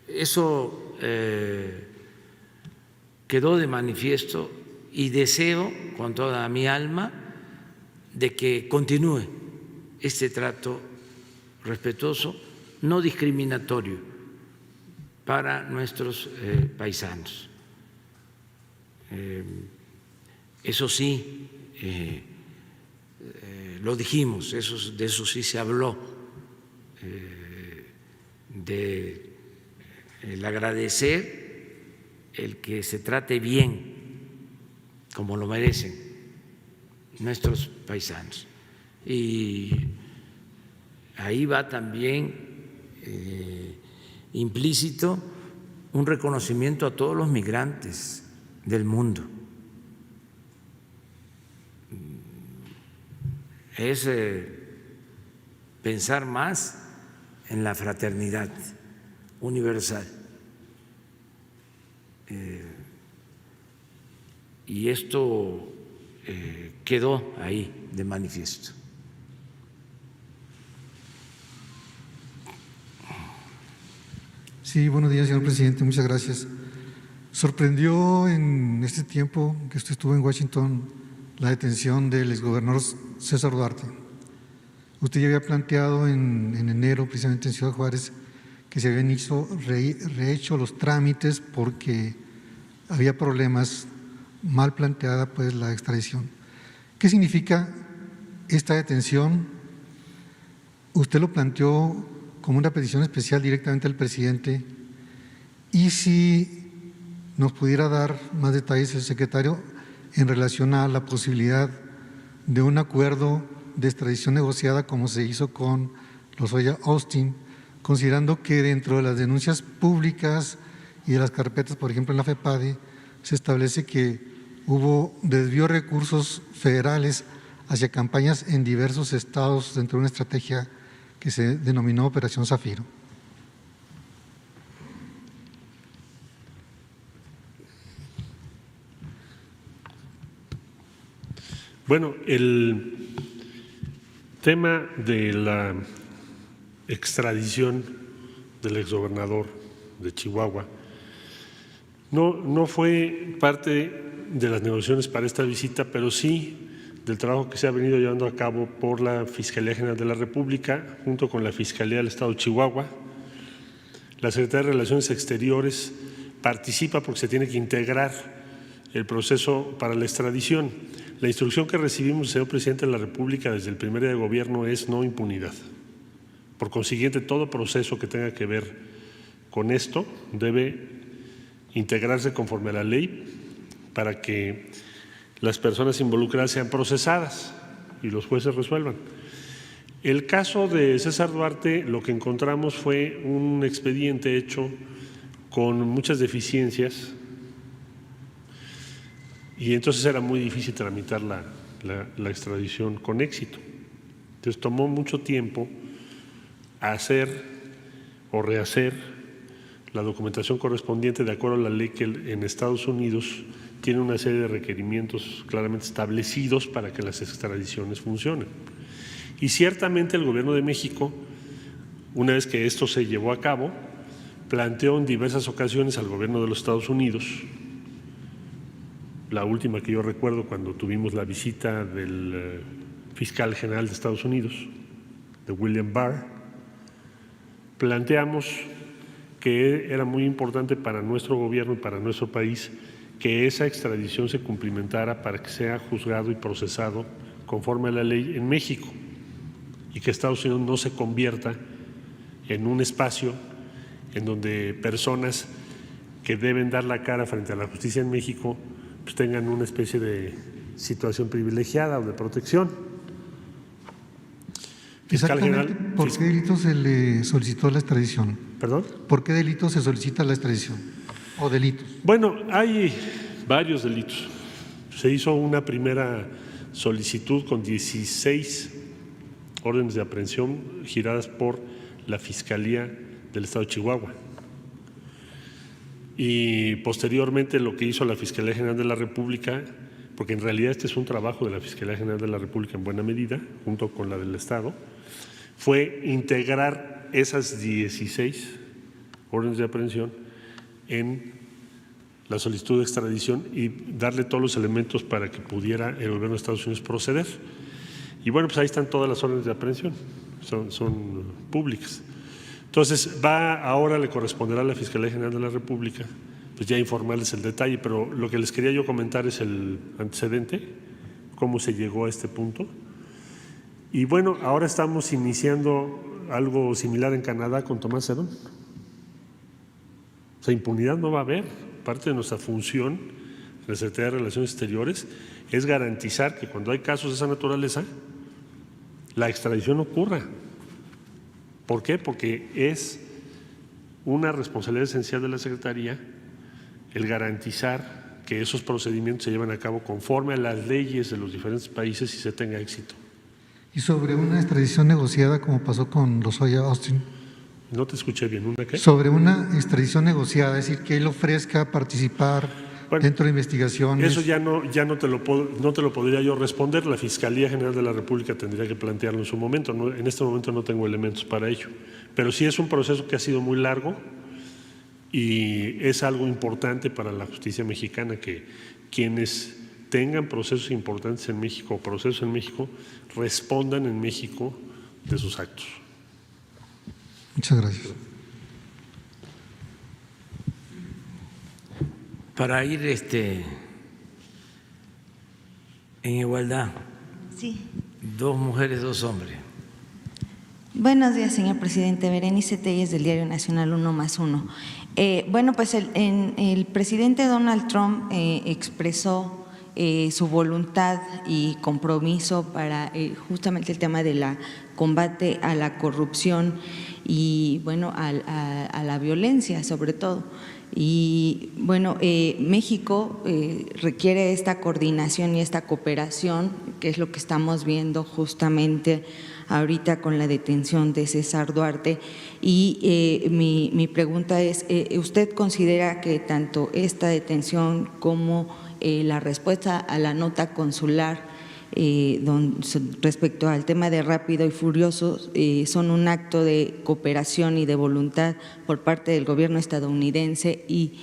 Eso quedó de manifiesto y deseo con toda mi alma de que continúe este trato respetuoso, no discriminatorio para nuestros paisanos. Eso sí, lo dijimos, de eso sí se habló, de el agradecer el que se trate bien, como lo merecen nuestros paisanos. Y ahí va también implícito un reconocimiento a todos los migrantes del mundo. Es pensar más en la fraternidad universal. Y esto quedó ahí de manifiesto. Sí, buenos días, señor presidente, muchas gracias. Sorprendió en este tiempo que usted estuvo en Washington la detención del exgobernador César Duarte. Usted ya había planteado en enero, precisamente en Ciudad Juárez, que se habían rehecho los trámites porque había problemas, mal planteada pues la extradición. ¿Qué significa esta detención? Usted lo planteó como una petición especial directamente al presidente, y si nos pudiera dar más detalles el secretario en relación a la posibilidad de un acuerdo de extradición negociada como se hizo con Lozoya Austin, considerando que dentro de las denuncias públicas y de las carpetas, por ejemplo en la FEPADE, se establece que hubo desvío de recursos federales hacia campañas en diversos estados dentro de una estrategia que se denominó Operación Zafiro. Bueno, el tema de la extradición del exgobernador de Chihuahua no fue parte de las negociaciones para esta visita, pero sí del trabajo que se ha venido llevando a cabo por la Fiscalía General de la República, junto con la Fiscalía del Estado de Chihuahua. La Secretaría de Relaciones Exteriores participa porque se tiene que integrar el proceso para la extradición. La instrucción que recibimos, señor presidente de la República, desde el primer día de gobierno es no impunidad. Por consiguiente, todo proceso que tenga que ver con esto debe integrarse conforme a la ley para que las personas involucradas sean procesadas y los jueces resuelvan. El caso de César Duarte, lo que encontramos fue un expediente hecho con muchas deficiencias y entonces era muy difícil tramitar la extradición con éxito. Entonces tomó mucho tiempo hacer o rehacer la documentación correspondiente de acuerdo a la ley que en Estados Unidos tiene una serie de requerimientos claramente establecidos para que las extradiciones funcionen. Y ciertamente el Gobierno de México, una vez que esto se llevó a cabo, planteó en diversas ocasiones al Gobierno de los Estados Unidos, la última que yo recuerdo cuando tuvimos la visita del fiscal general de Estados Unidos, de William Barr, planteamos que era muy importante para nuestro gobierno y para nuestro país que esa extradición se cumplimentara para que sea juzgado y procesado conforme a la ley en México y que Estados Unidos no se convierta en un espacio en donde personas que deben dar la cara frente a la justicia en México pues tengan una especie de situación privilegiada o de protección. Exactamente, ¿por qué delito se le solicitó la extradición? ¿Perdón? ¿Por qué delito se solicita la extradición o delitos? Bueno, hay varios delitos. Se hizo una primera solicitud con 16 órdenes de aprehensión giradas por la Fiscalía del Estado de Chihuahua. Y posteriormente lo que hizo la Fiscalía General de la República, porque en realidad este es un trabajo de la Fiscalía General de la República en buena medida, junto con la del Estado, fue integrar esas 16 órdenes de aprehensión en la solicitud de extradición y darle todos los elementos para que pudiera el gobierno de Estados Unidos proceder. Y bueno, pues ahí están todas las órdenes de aprehensión, son públicas. Entonces, ahora le corresponderá a la Fiscalía General de la República, pues ya informarles el detalle, pero lo que les quería yo comentar es el antecedente, cómo se llegó a este punto. Y bueno, ahora estamos iniciando algo similar en Canadá con Tomás Herón. O sea, impunidad no va a haber. Parte de nuestra función en la Secretaría de Relaciones Exteriores es garantizar que cuando hay casos de esa naturaleza, la extradición ocurra. ¿Por qué? Porque es una responsabilidad esencial de la Secretaría el garantizar que esos procedimientos se lleven a cabo conforme a las leyes de los diferentes países y se tenga éxito. Y sobre una extradición negociada como pasó con Lozoya Austin. No te escuché bien. ¿Una qué? Sobre una extradición negociada, es decir, que él ofrezca participar dentro de investigaciones. Eso ya no te lo podría yo responder. La Fiscalía General de la República tendría que plantearlo en su momento. En este momento no tengo elementos para ello. Pero sí es un proceso que ha sido muy largo y es algo importante para la justicia mexicana que quienes tengan procesos importantes en México o procesos en México respondan en México de sus actos. Muchas gracias. Para ir en igualdad, Sí. 2 mujeres, 2 hombres. Buenos días, señor presidente. Berenice Telles, del Diario Nacional 1+1. Bueno, pues el presidente Donald Trump expresó su voluntad y compromiso para justamente el tema de la combate a la corrupción y, bueno, a la violencia, sobre todo. Y bueno, México requiere esta coordinación y esta cooperación, que es lo que estamos viendo justamente ahorita con la detención de César Duarte. Y mi pregunta es, ¿usted considera que tanto esta detención como la respuesta a la nota consular respecto al tema de Rápido y Furioso son un acto de cooperación y de voluntad por parte del gobierno estadounidense y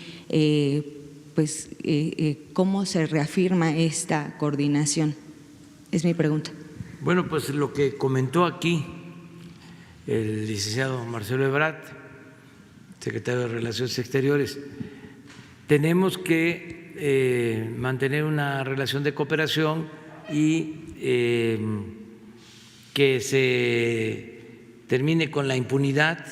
cómo se reafirma esta coordinación? Es mi pregunta. Bueno, pues lo que comentó aquí el licenciado Marcelo Ebrard, secretario de Relaciones Exteriores, tenemos que mantener una relación de cooperación y que se termine con la impunidad,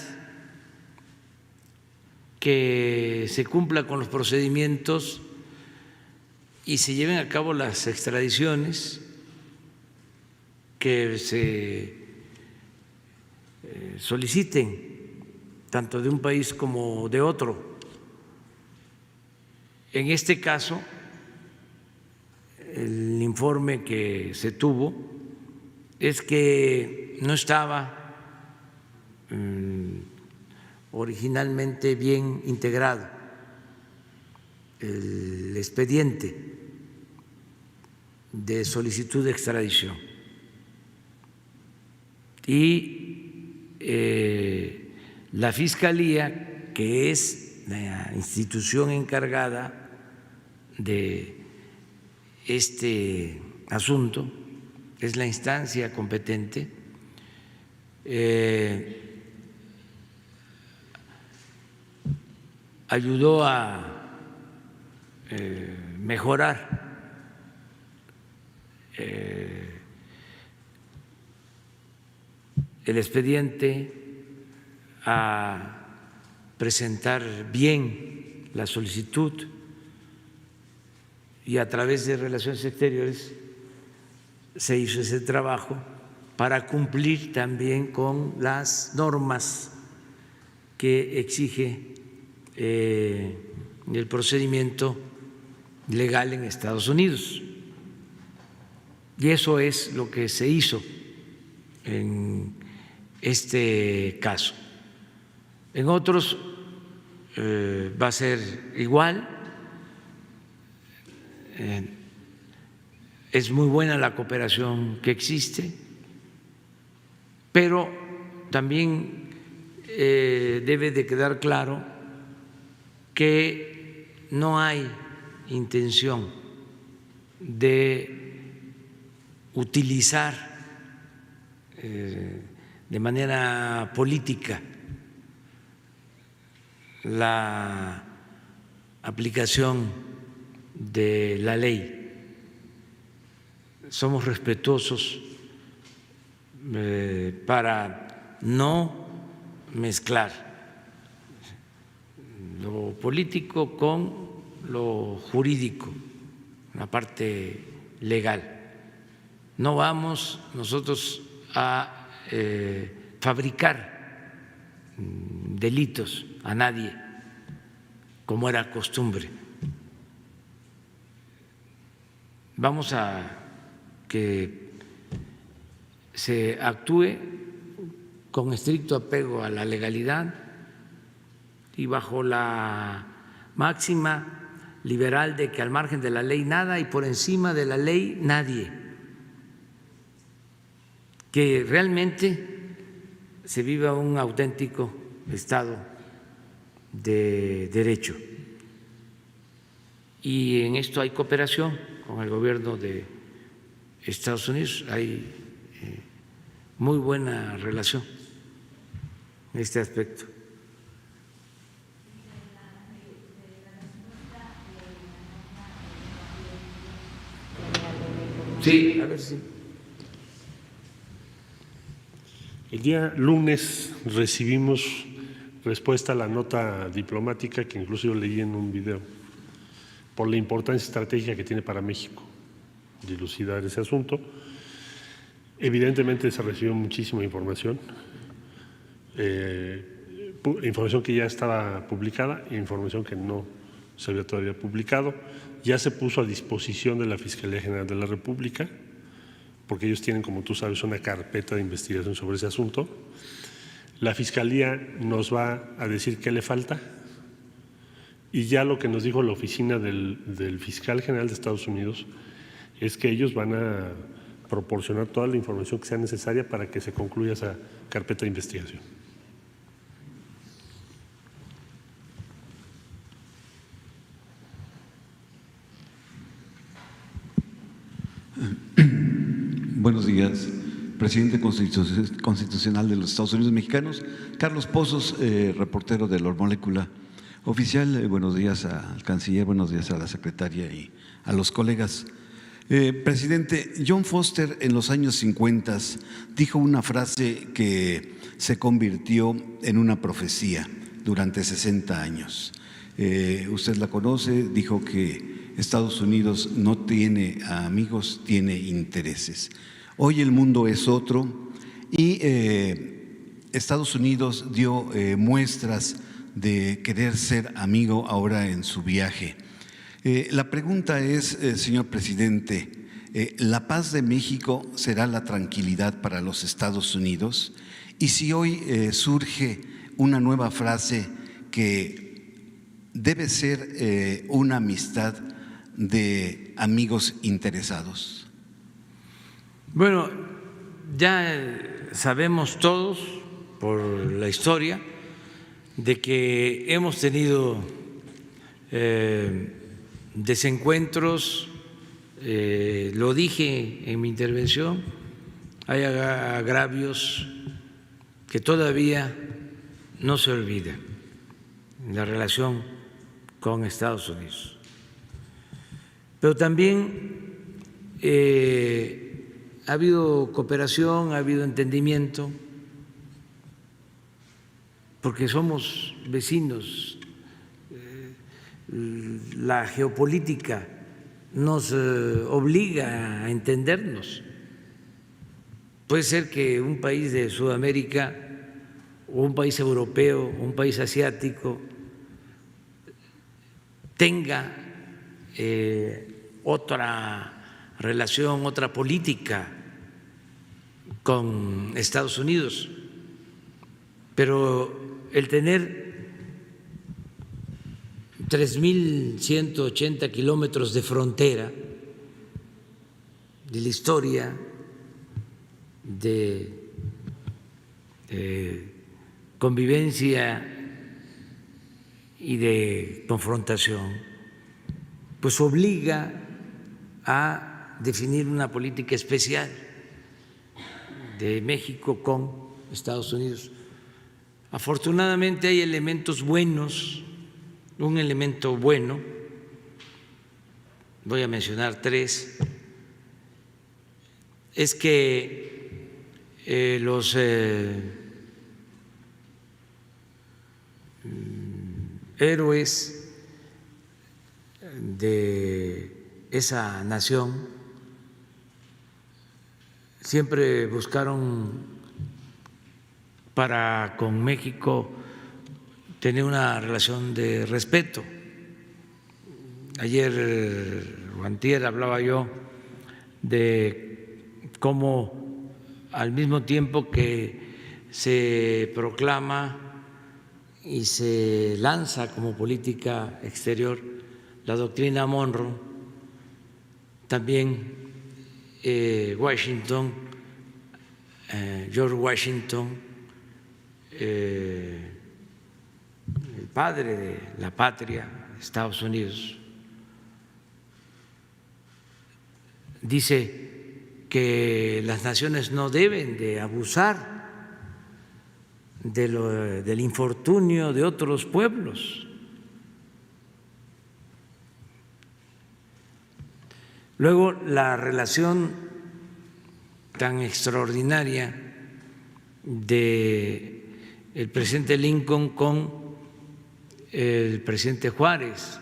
que se cumpla con los procedimientos y se lleven a cabo las extradiciones, que se soliciten tanto de un país como de otro. En este caso, el informe que se tuvo es que no estaba originalmente bien integrado el expediente de solicitud de extradición y la Fiscalía, que es la institución encargada de este asunto, es la instancia competente, ayudó a mejorar el expediente, a presentar bien la solicitud y a través de Relaciones Exteriores se hizo ese trabajo para cumplir también con las normas que exige el procedimiento legal en Estados Unidos. Y eso es lo que se hizo en este caso. En otros va a ser igual. Es muy buena la cooperación que existe, pero también debe de quedar claro que no hay intención de utilizar de manera política la aplicación de la ley. Somos respetuosos para no mezclar lo político con lo jurídico, la parte legal. No vamos nosotros a fabricar delitos a nadie, como era costumbre. Vamos a que se actúe con estricto apego a la legalidad y bajo la máxima liberal de que al margen de la ley nada y por encima de la ley nadie, que realmente se viva un auténtico Estado de Derecho. Y en esto hay cooperación con el gobierno de Estados Unidos, hay muy buena relación en este aspecto. Sí, a ver si. El día lunes recibimos respuesta a la nota diplomática que incluso yo leí en un video por la importancia estratégica que tiene para México dilucidar ese asunto. Evidentemente se recibió muchísima información, información que ya estaba publicada e información que no se había todavía publicado. Ya se puso a disposición de la Fiscalía General de la República, porque ellos tienen, como tú sabes, una carpeta de investigación sobre ese asunto. La Fiscalía nos va a decir qué le falta y ya lo que nos dijo la oficina del Fiscal General de Estados Unidos es que ellos van a proporcionar toda la información que sea necesaria para que se concluya esa carpeta de investigación. Buenos días, presidente constitucional de los Estados Unidos mexicanos. Carlos Pozos, reportero de La Molécula. Oficial, buenos días al canciller, buenos días a la secretaria y a los colegas. Presidente, John Foster en los años 50 dijo una frase que se convirtió en una profecía durante 60 años. Usted la conoce, dijo que Estados Unidos no tiene amigos, tiene intereses. Hoy el mundo es otro y Estados Unidos dio muestras de querer ser amigo ahora en su viaje. La pregunta es, señor presidente, ¿la paz de México será la tranquilidad para los Estados Unidos? Y si hoy surge una nueva frase que debe ser una amistad de amigos interesados. Bueno, ya sabemos todos por la historia de que hemos tenido desencuentros, lo dije en mi intervención, hay agravios que todavía no se olvidan en la relación con Estados Unidos. Pero también ha habido cooperación, ha habido entendimiento, porque somos vecinos. La geopolítica nos obliga a entendernos. Puede ser que un país de Sudamérica o un país europeo o un país asiático tenga otra relación, otra política con Estados Unidos, pero el tener 3.180 kilómetros de frontera, de la historia de convivencia y de confrontación, pues obliga a definir una política especial de México con Estados Unidos. Afortunadamente hay elementos buenos. Un elemento bueno, voy a mencionar tres, es que los héroes de esa nación siempre buscaron para con México tener una relación de respeto. Ayer o antier hablaba yo de cómo al mismo tiempo que se proclama y se lanza como política exterior la doctrina Monroe, también Washington, George Washington, el padre de la patria, Estados Unidos, dice que las naciones no deben de abusar del infortunio de otros pueblos. Luego, la relación tan extraordinaria de el presidente Lincoln con el presidente Juárez,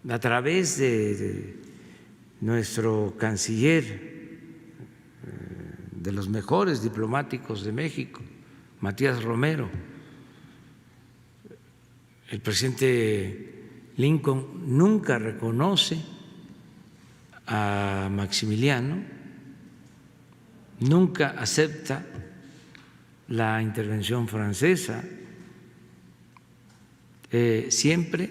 a través de nuestro canciller, de los mejores diplomáticos de México, Matías Romero. El presidente Lincoln nunca reconoce a Maximiliano, nunca acepta la intervención francesa, siempre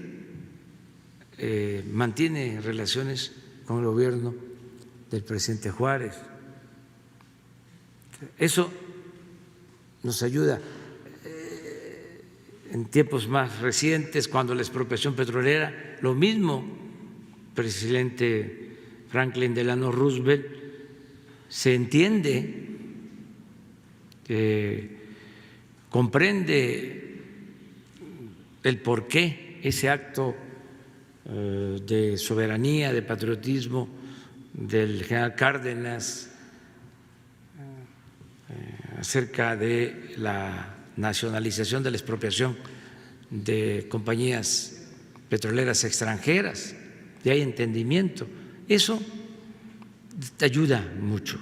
mantiene relaciones con el gobierno del presidente Juárez. Eso nos ayuda. En tiempos más recientes, cuando la expropiación petrolera, lo mismo, presidente Franklin Delano Roosevelt se entiende, comprende el porqué ese acto de soberanía, de patriotismo del general Cárdenas acerca de la nacionalización de la expropiación de compañías petroleras extranjeras, y hay entendimiento. Eso te ayuda mucho.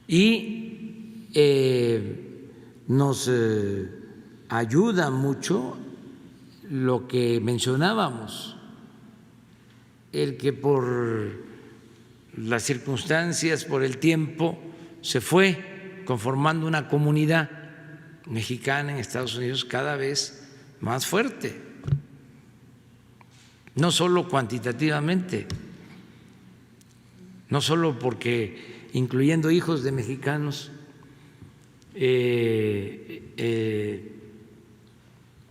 Y nos ayuda mucho lo que mencionábamos, el que por las circunstancias, por el tiempo, se fue conformando una comunidad mexicana en Estados Unidos cada vez más fuerte, no solo cuantitativamente, no solo porque incluyendo hijos de mexicanos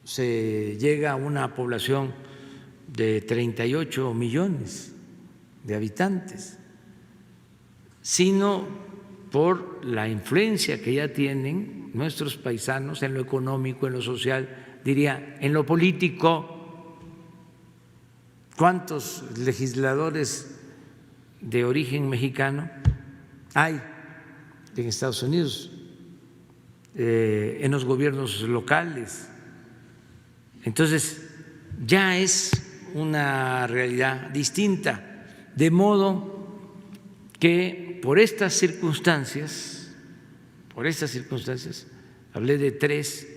se llega a una población de 38 millones de habitantes, sino por la influencia que ya tienen nuestros paisanos en lo económico, en lo social, diría, en lo político. ¿Cuántos legisladores de origen mexicano hay en Estados Unidos, en los gobiernos locales? Entonces, ya es una realidad distinta, de modo que por estas circunstancias, hablé de tres,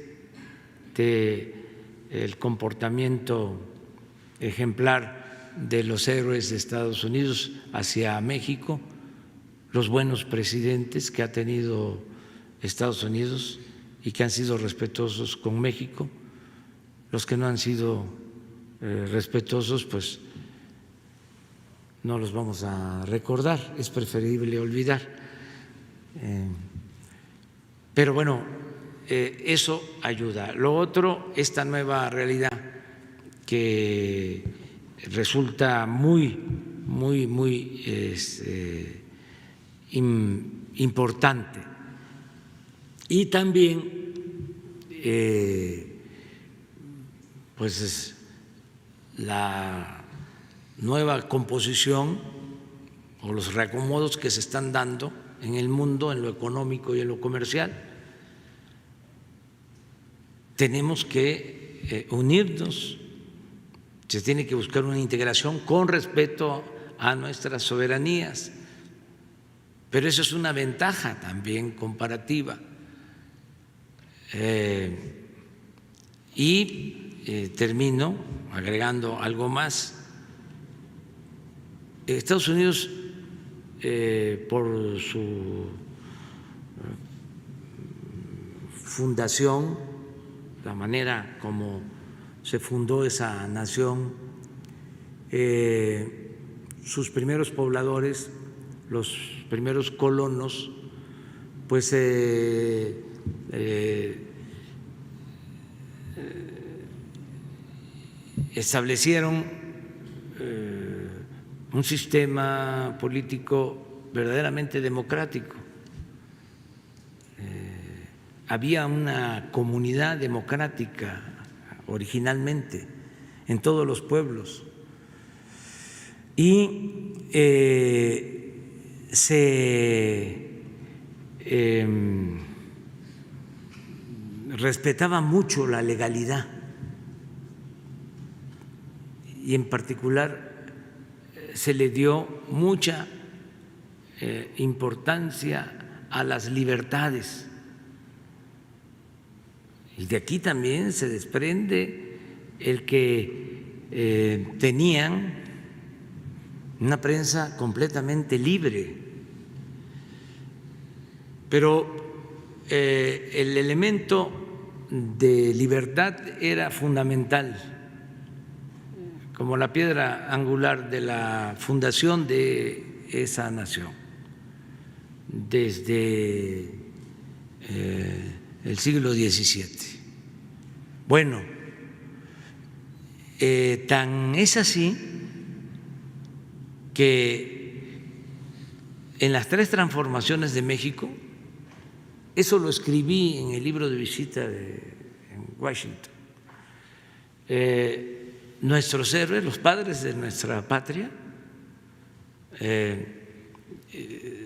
del comportamiento ejemplar de los héroes de Estados Unidos hacia México, los buenos presidentes que ha tenido Estados Unidos y que han sido respetuosos con México, los que no han sido respetuosos, pues no los vamos a recordar, es preferible olvidar. Pero bueno, eso ayuda. Lo otro, esta nueva realidad que resulta muy importante, y también pues la nueva composición o los reacomodos que se están dando en el mundo, en lo económico y en lo comercial. Tenemos que unirnos, se tiene que buscar una integración con respeto a nuestras soberanías, pero eso es una ventaja también comparativa. Termino agregando algo más. Estados Unidos, por su fundación, la manera como se fundó esa nación, sus primeros pobladores, los primeros colonos, pues establecieron un sistema político verdaderamente democrático. Había una comunidad democrática originalmente en todos los pueblos y se respetaba mucho la legalidad y en particular se le dio mucha importancia a las libertades. Y de aquí también se desprende el que tenían una prensa completamente libre. Pero el elemento de libertad era fundamental, como la piedra angular de la fundación de esa nación. Desde el siglo XVII. Bueno, tan es así que en las 3 transformaciones de México, eso lo escribí en el libro de visita en Washington, nuestros héroes, los padres de nuestra patria,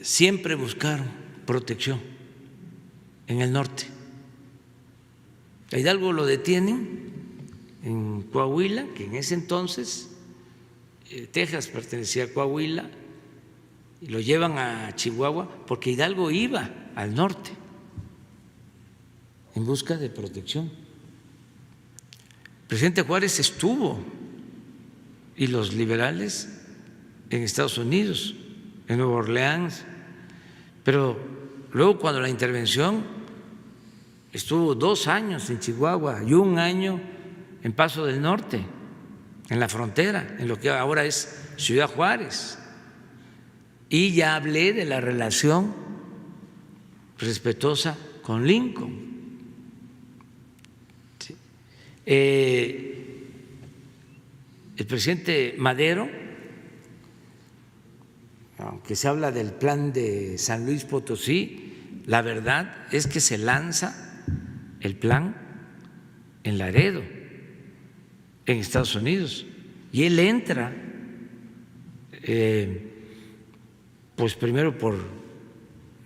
siempre buscaron protección en el norte. A Hidalgo lo detienen en Coahuila, que en ese entonces Texas pertenecía a Coahuila, y lo llevan a Chihuahua porque Hidalgo iba al norte en busca de protección. El presidente Juárez estuvo, y los liberales, en Estados Unidos, en Nueva Orleans, pero luego cuando la intervención estuvo 2 años en Chihuahua y 1 año en Paso del Norte, en la frontera, en lo que ahora es Ciudad Juárez. Y ya hablé de la relación respetuosa con Lincoln. El presidente Madero, aunque se habla del plan de San Luis Potosí, la verdad es que se lanza el plan en Laredo, en Estados Unidos, y él entra, pues primero por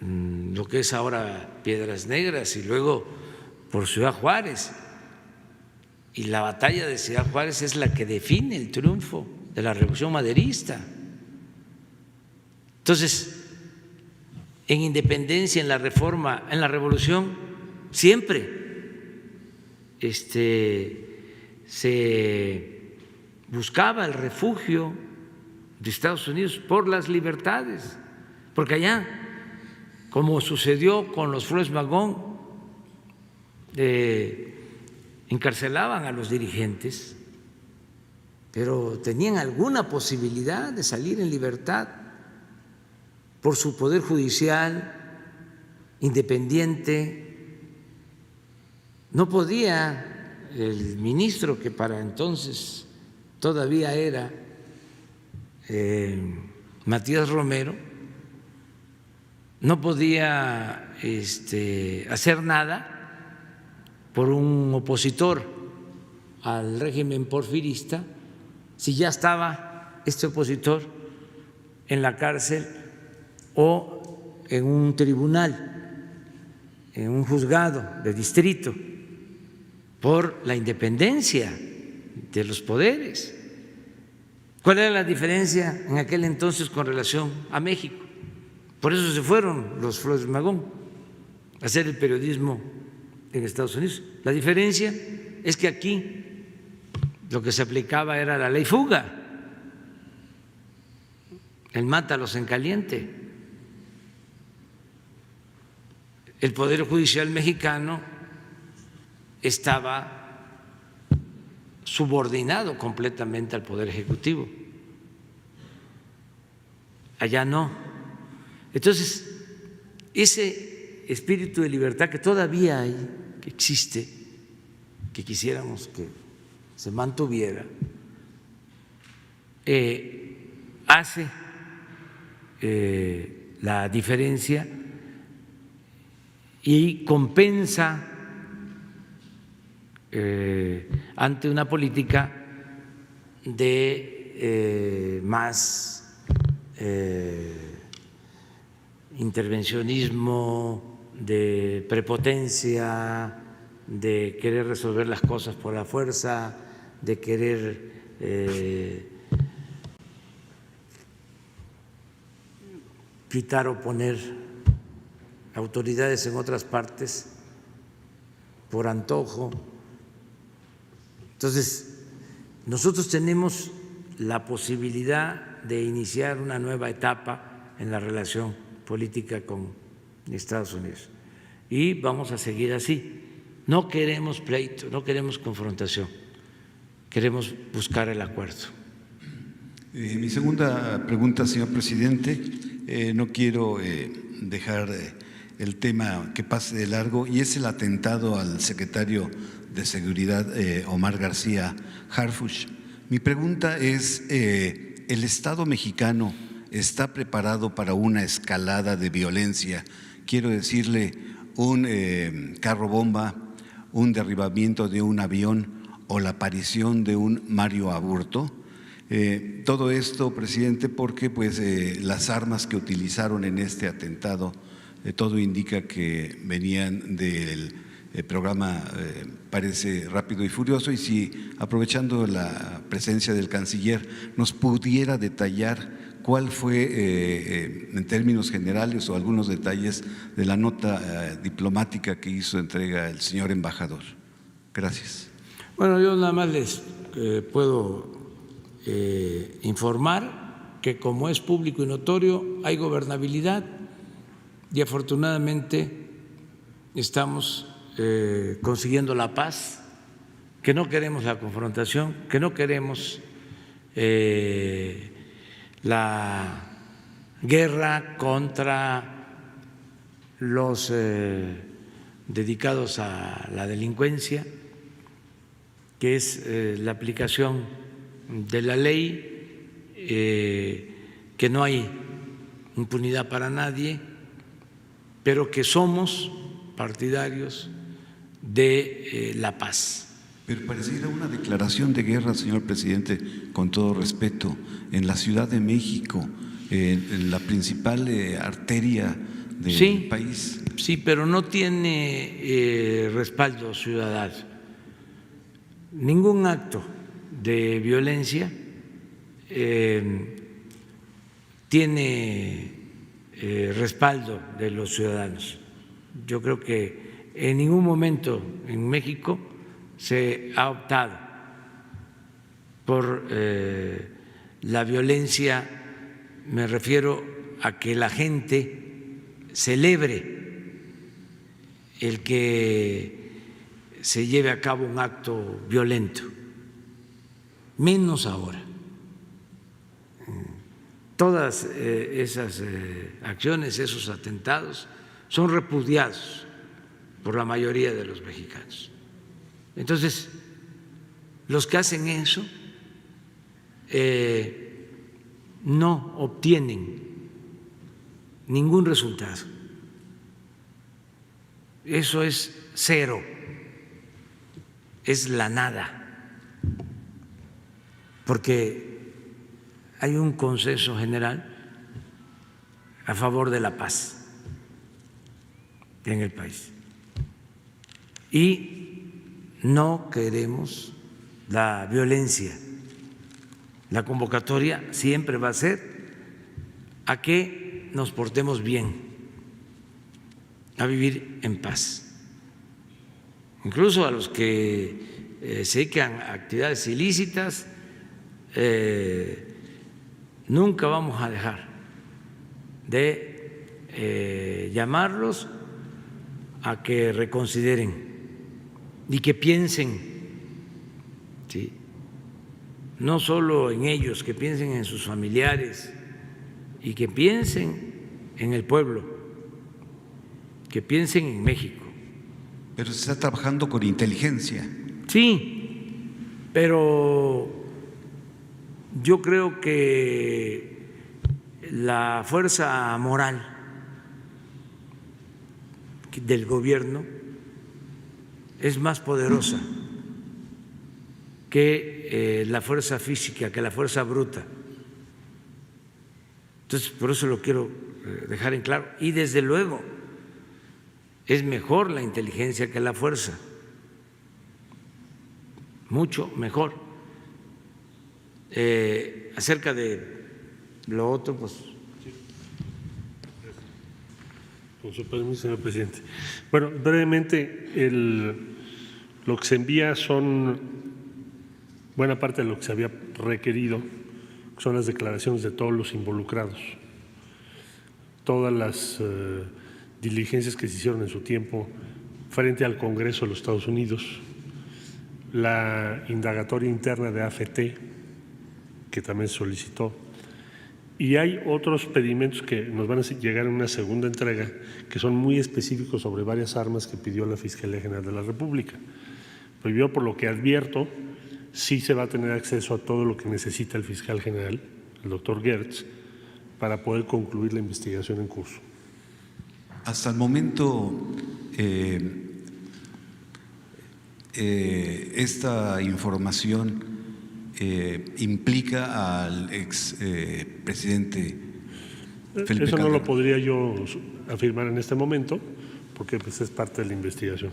lo que es ahora Piedras Negras y luego por Ciudad Juárez, y la batalla de Ciudad Juárez es la que define el triunfo de la Revolución Maderista. Entonces, en Independencia, en la Reforma, en la Revolución, siempre se buscaba el refugio de Estados Unidos por las libertades, porque allá, como sucedió con los Flores Magón, encarcelaban a los dirigentes, pero tenían alguna posibilidad de salir en libertad por su poder judicial independiente. No podía el ministro, que para entonces todavía era Matías Romero, no podía hacer nada por un opositor al régimen porfirista si ya estaba este opositor en la cárcel o en un tribunal, en un juzgado de distrito, por la independencia de los poderes. ¿Cuál era la diferencia en aquel entonces con relación a México? Por eso se fueron los Flores Magón a hacer el periodismo en Estados Unidos. La diferencia es que aquí lo que se aplicaba era la ley fuga, el mátalos en caliente. El Poder Judicial mexicano estaba subordinado completamente al Poder Ejecutivo. Allá no. Entonces, ese espíritu de libertad que todavía hay, que existe, que quisiéramos que se mantuviera, hace la diferencia y compensa ante una política de más intervencionismo, de prepotencia, de querer resolver las cosas por la fuerza, de querer quitar o poner autoridades en otras partes por antojo. Entonces, nosotros tenemos la posibilidad de iniciar una nueva etapa en la relación política con Estados Unidos y vamos a seguir así. No queremos pleito, no queremos confrontación, queremos buscar el acuerdo. Mi segunda pregunta, señor presidente, no quiero dejar el tema que pase de largo, y es el atentado al secretario de Seguridad, Omar García Harfuch. Mi pregunta es, ¿el Estado mexicano está preparado para una escalada de violencia? Quiero decirle, un carro bomba, un derribamiento de un avión o la aparición de un Mario Aburto. Todo esto, presidente, porque pues las armas que utilizaron en este atentado, todo indica que venían del programa parece Rápido y Furioso, y si, aprovechando la presencia del canciller, nos pudiera detallar cuál fue, en términos generales, o algunos detalles de la nota diplomática que hizo entrega el señor embajador. Gracias. Bueno, yo nada más les puedo informar que, como es público y notorio, hay gobernabilidad y afortunadamente estamos consiguiendo la paz, que no queremos la confrontación, que no queremos la guerra contra los dedicados a la delincuencia, que es la aplicación de la ley, que no hay impunidad para nadie, pero que somos partidarios de la paz. Pero pareciera una declaración de guerra, señor presidente, con todo respeto, en la Ciudad de México, en la principal arteria del país. Sí, pero no tiene respaldo ciudadano. Ningún acto de violencia tiene respaldo de los ciudadanos. Yo creo que en ningún momento en México se ha optado por la violencia. Me refiero a que la gente celebre el que se lleve a cabo un acto violento, menos ahora. Todas esas acciones, esos atentados, son repudiados por la mayoría de los mexicanos. Entonces, los que hacen eso no obtienen ningún resultado. Eso es cero, es la nada, porque hay un consenso general a favor de la paz en el país y no queremos la violencia. La convocatoria siempre va a ser a que nos portemos bien, a vivir en paz. Incluso a los que se dedican a actividades ilícitas, nunca vamos a dejar de llamarlos a que reconsideren y que piensen, ¿sí?, no solo en ellos, que piensen en sus familiares y que piensen en el pueblo, que piensen en México. Pero se está trabajando con inteligencia. Sí, pero yo creo que la fuerza moral del gobierno es más poderosa que la fuerza física, que la fuerza bruta. Entonces, por eso lo quiero dejar en claro. Y desde luego, es mejor la inteligencia que la fuerza, mucho mejor. Acerca de lo otro, pues… Con su permiso, señor presidente. Bueno, brevemente, lo que se envía son buena parte de lo que se había requerido, que son las declaraciones de todos los involucrados, todas las diligencias que se hicieron en su tiempo frente al Congreso de los Estados Unidos, la indagatoria interna de AFT, que también se solicitó, y hay otros pedimentos que nos van a llegar en una segunda entrega que son muy específicos sobre varias armas que pidió la Fiscalía General de la República. Pero yo, por lo que advierto, sí se va a tener acceso a todo lo que necesita el fiscal general, el doctor Gertz, para poder concluir la investigación en curso. Hasta el momento, esta información implica al ex presidente Felipe Eso no Calderón. lo podría yo afirmar en este momento, porque pues, es parte de la investigación.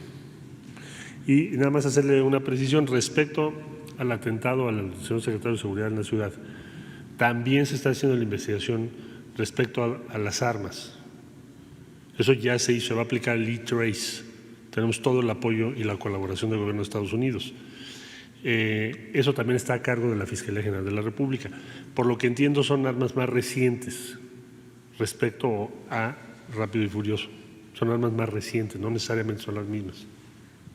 Y nada más hacerle una precisión respecto al atentado al señor secretario de Seguridad en la ciudad. También se está haciendo la investigación respecto a las armas. Eso ya se hizo, se va a aplicar el E-Trace. Tenemos todo el apoyo y la colaboración del gobierno de Estados Unidos. Eso también está a cargo de la Fiscalía General de la República. Por lo que entiendo, son armas más recientes respecto a Rápido y Furioso. Son armas más recientes, no necesariamente son las mismas,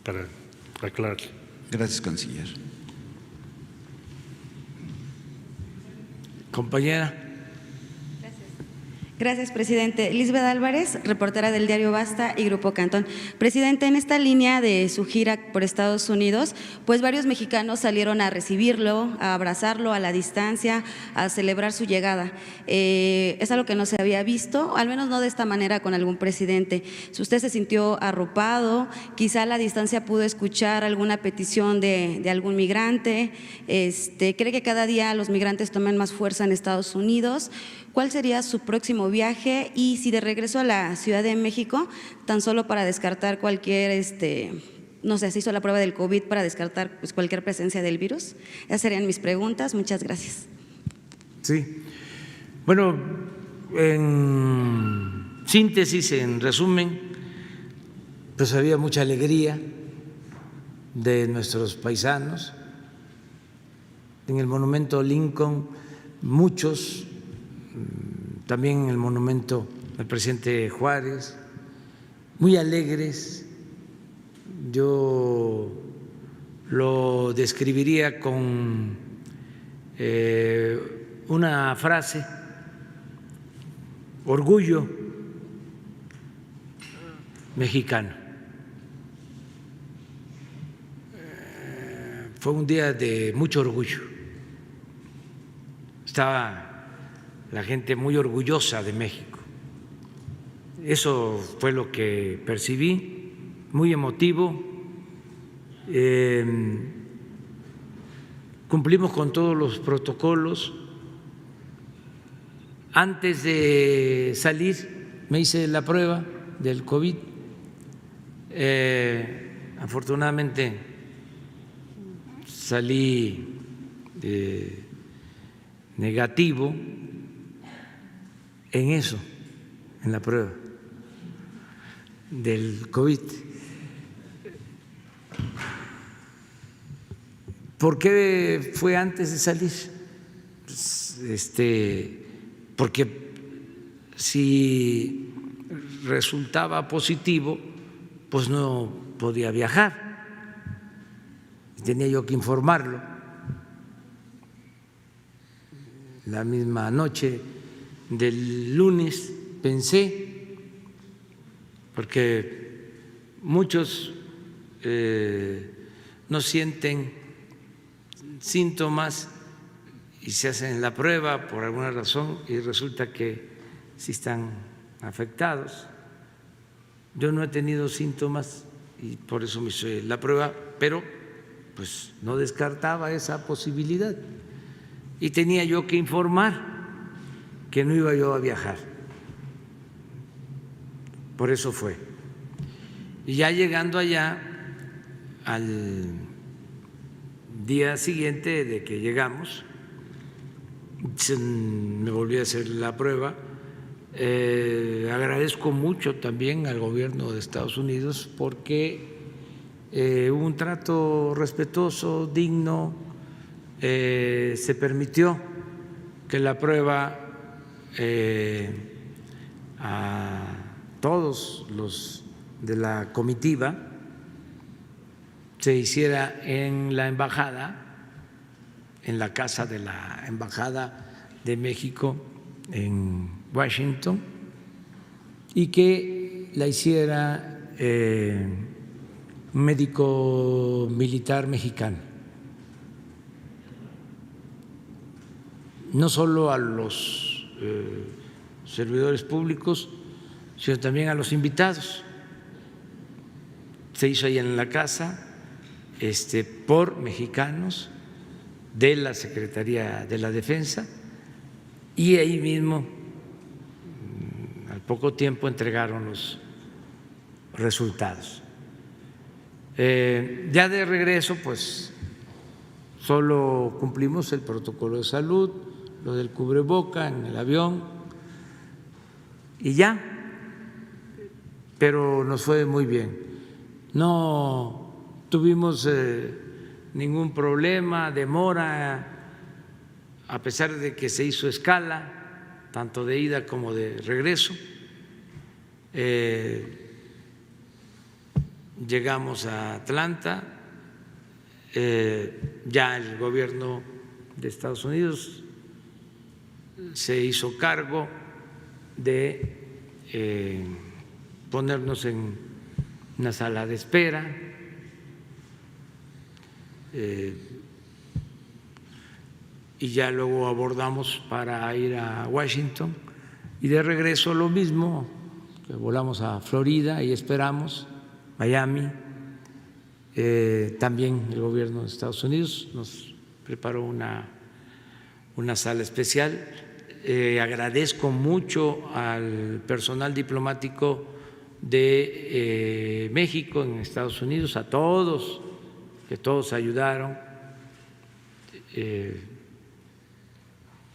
para aclarar. Gracias, canciller. Compañera. Gracias, presidente. Lisbeth Álvarez, reportera del diario Basta y Grupo Cantón. Presidente, en esta línea de su gira por Estados Unidos, pues varios mexicanos salieron a recibirlo, a abrazarlo a la distancia, a celebrar su llegada. Es algo que no se había visto, al menos no de esta manera con algún presidente. Si usted se sintió arropado, quizá a la distancia pudo escuchar alguna petición de algún migrante, ¿cree que cada día los migrantes toman más fuerza en Estados Unidos? ¿Cuál sería su próximo viaje? Y si de regreso a la Ciudad de México, tan solo para descartar cualquier, no sé, se hizo la prueba del COVID para descartar pues, cualquier presencia del virus. Esas serían mis preguntas. Muchas gracias. Sí. Bueno, en síntesis, en resumen, pues había mucha alegría de nuestros paisanos. En el monumento Lincoln, muchos, también en el monumento al presidente Juárez, muy alegres. Yo lo describiría con una frase: orgullo mexicano. Fue un día de mucho orgullo. Estaba la gente muy orgullosa de México. Eso fue lo que percibí, muy emotivo. Cumplimos con todos los protocolos. Antes de salir me hice la prueba del COVID. Afortunadamente salí negativo en eso, en la prueba del COVID. ¿Por qué fue antes de salir? Pues, porque si resultaba positivo, pues no podía viajar. tenía yo que informarlo. La misma noche del lunes pensé, porque muchos no sienten síntomas y se hacen la prueba por alguna razón y resulta que sí están afectados. Yo no he tenido síntomas y por eso me hice la prueba, pero pues no descartaba esa posibilidad y tenía yo que informar que no iba yo a viajar. Por eso fue. Y ya llegando allá, al día siguiente de que llegamos, me volví a hacer la prueba. Agradezco mucho también al gobierno de Estados Unidos porque hubo un trato respetuoso, digno, se permitió que la prueba a todos los de la comitiva se hiciera en la embajada, en la casa de la Embajada de México en Washington, y que la hiciera un médico militar mexicano. No solo a los servidores públicos, sino también a los invitados. Se hizo ahí en la casa por mexicanos de la Secretaría de la Defensa y ahí mismo al poco tiempo entregaron los resultados. Ya de regreso pues solo cumplimos el protocolo de salud, lo del cubreboca en el avión y ya, pero nos fue muy bien. No tuvimos ningún problema, demora, a pesar de que se hizo escala, tanto de ida como de regreso. Llegamos a Atlanta, ya el gobierno de Estados Unidos se hizo cargo de ponernos en una sala de espera. Y ya luego abordamos para ir a Washington y de regreso lo mismo, que volamos a Florida y esperamos Miami. También el gobierno de Estados Unidos nos preparó una sala especial. Agradezco mucho al personal diplomático de México en Estados Unidos, a todos, que todos ayudaron,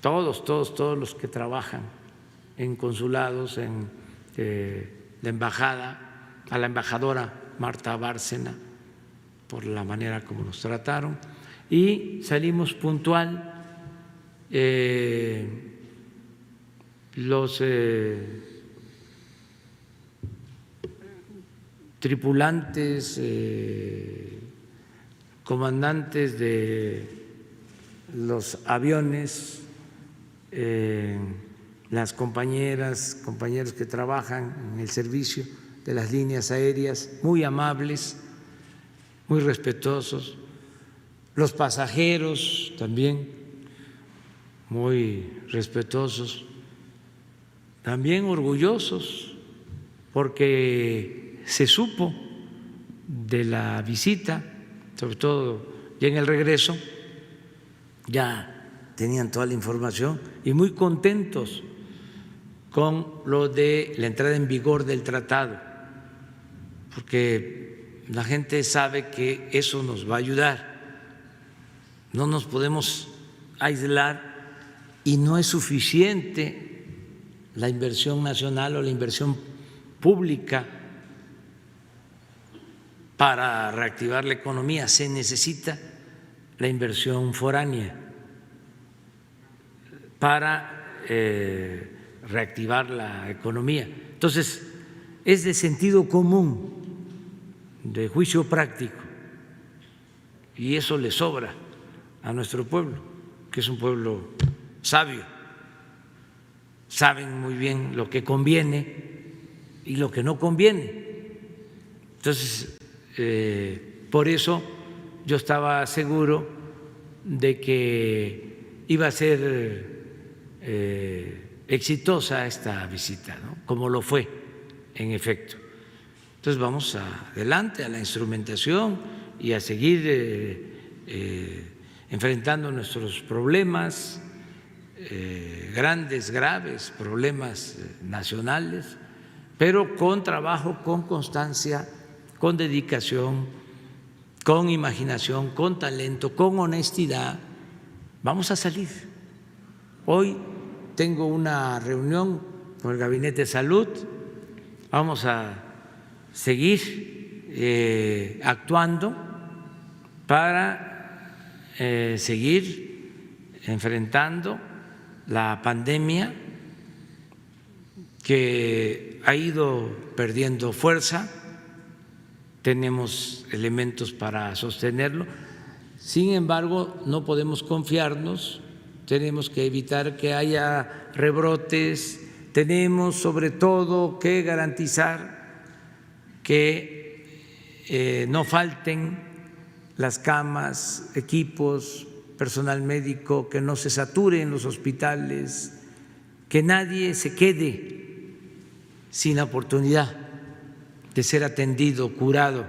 todos los que trabajan en consulados, en la embajada, a la embajadora Marta Bárcena por la manera como nos trataron y salimos puntual. Los tripulantes, comandantes de los aviones, las compañeras, compañeros que trabajan en el servicio de las líneas aéreas, muy amables, muy respetuosos, los pasajeros también muy respetuosos, también orgullosos, porque se supo de la visita, sobre todo ya en el regreso, ya tenían toda la información y muy contentos con lo de la entrada en vigor del tratado, porque la gente sabe que eso nos va a ayudar. No nos podemos aislar y no es suficiente la inversión nacional o la inversión pública para reactivar la economía. Se necesita la inversión foránea para reactivar la economía. Entonces, es de sentido común, de juicio práctico, y eso le sobra a nuestro pueblo, que es un pueblo sabio. Saben muy bien lo que conviene y lo que no conviene. Entonces, por eso yo estaba seguro de que iba a ser exitosa esta visita, ¿no? Como lo fue, en efecto. Entonces vamos adelante a la instrumentación y a seguir enfrentando nuestros problemas grandes, graves, problemas nacionales, pero con trabajo, con constancia, con dedicación, con imaginación, con talento, con honestidad. Vamos a salir. Hoy tengo una reunión con el Gabinete de Salud, vamos a seguir actuando para seguir enfrentando la pandemia que ha ido perdiendo fuerza. Tenemos elementos para sostenerlo. Sin embargo, no podemos confiarnos, tenemos que evitar que haya rebrotes, tenemos sobre todo que garantizar que no falten las camas, equipos, personal médico, que no se saturen los hospitales, que nadie se quede sin la oportunidad de ser atendido, curado.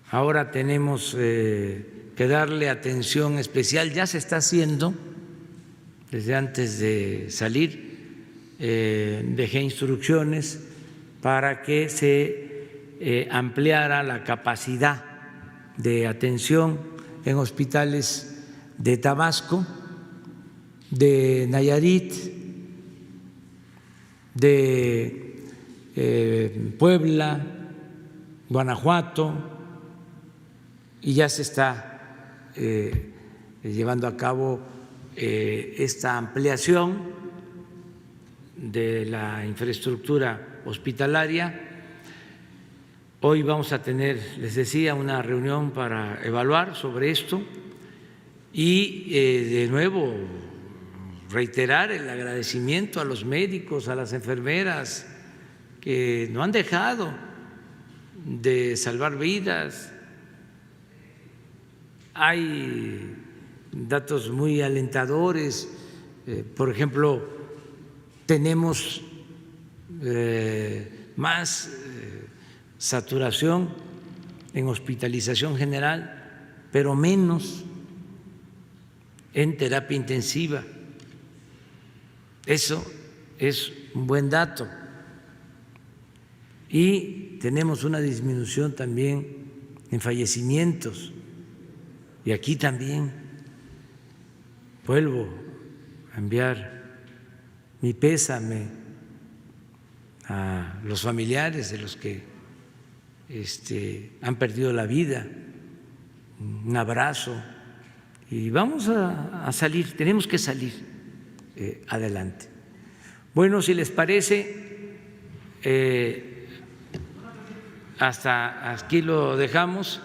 Ahora tenemos que darle atención especial, ya se está haciendo desde antes de salir, dejé instrucciones para que se ampliara la capacidad de atención en hospitales de Tabasco, de Nayarit, de Puebla, Guanajuato, y ya se está llevando a cabo esta ampliación de la infraestructura hospitalaria. Hoy vamos a tener, les decía, una reunión para evaluar sobre esto y de nuevo reiterar el agradecimiento a los médicos, a las enfermeras que no han dejado de salvar vidas. Hay datos muy alentadores, por ejemplo, tenemos más saturación en hospitalización general, pero menos en terapia intensiva. Eso es un buen dato. Y tenemos una disminución también en fallecimientos. Y aquí también vuelvo a enviar mi pésame a los familiares de los que han perdido la vida, un abrazo, y vamos a salir, tenemos que salir adelante. Bueno, si les parece, hasta aquí lo dejamos.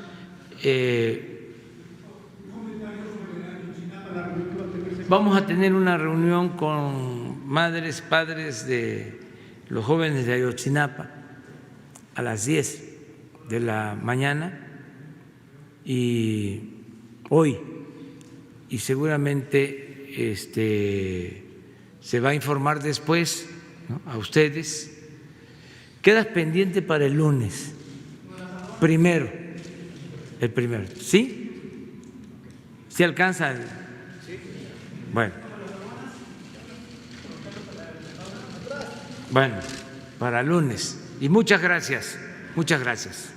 Vamos a tener una reunión con madres, padres de los jóvenes de Ayotzinapa a las 10 de la mañana y hoy, y seguramente se va a informar después, ¿no?, a ustedes. Quedas pendiente para el lunes, el primero, ¿sí? ¿Sí alcanza? Bueno, para lunes. Y muchas gracias, muchas gracias.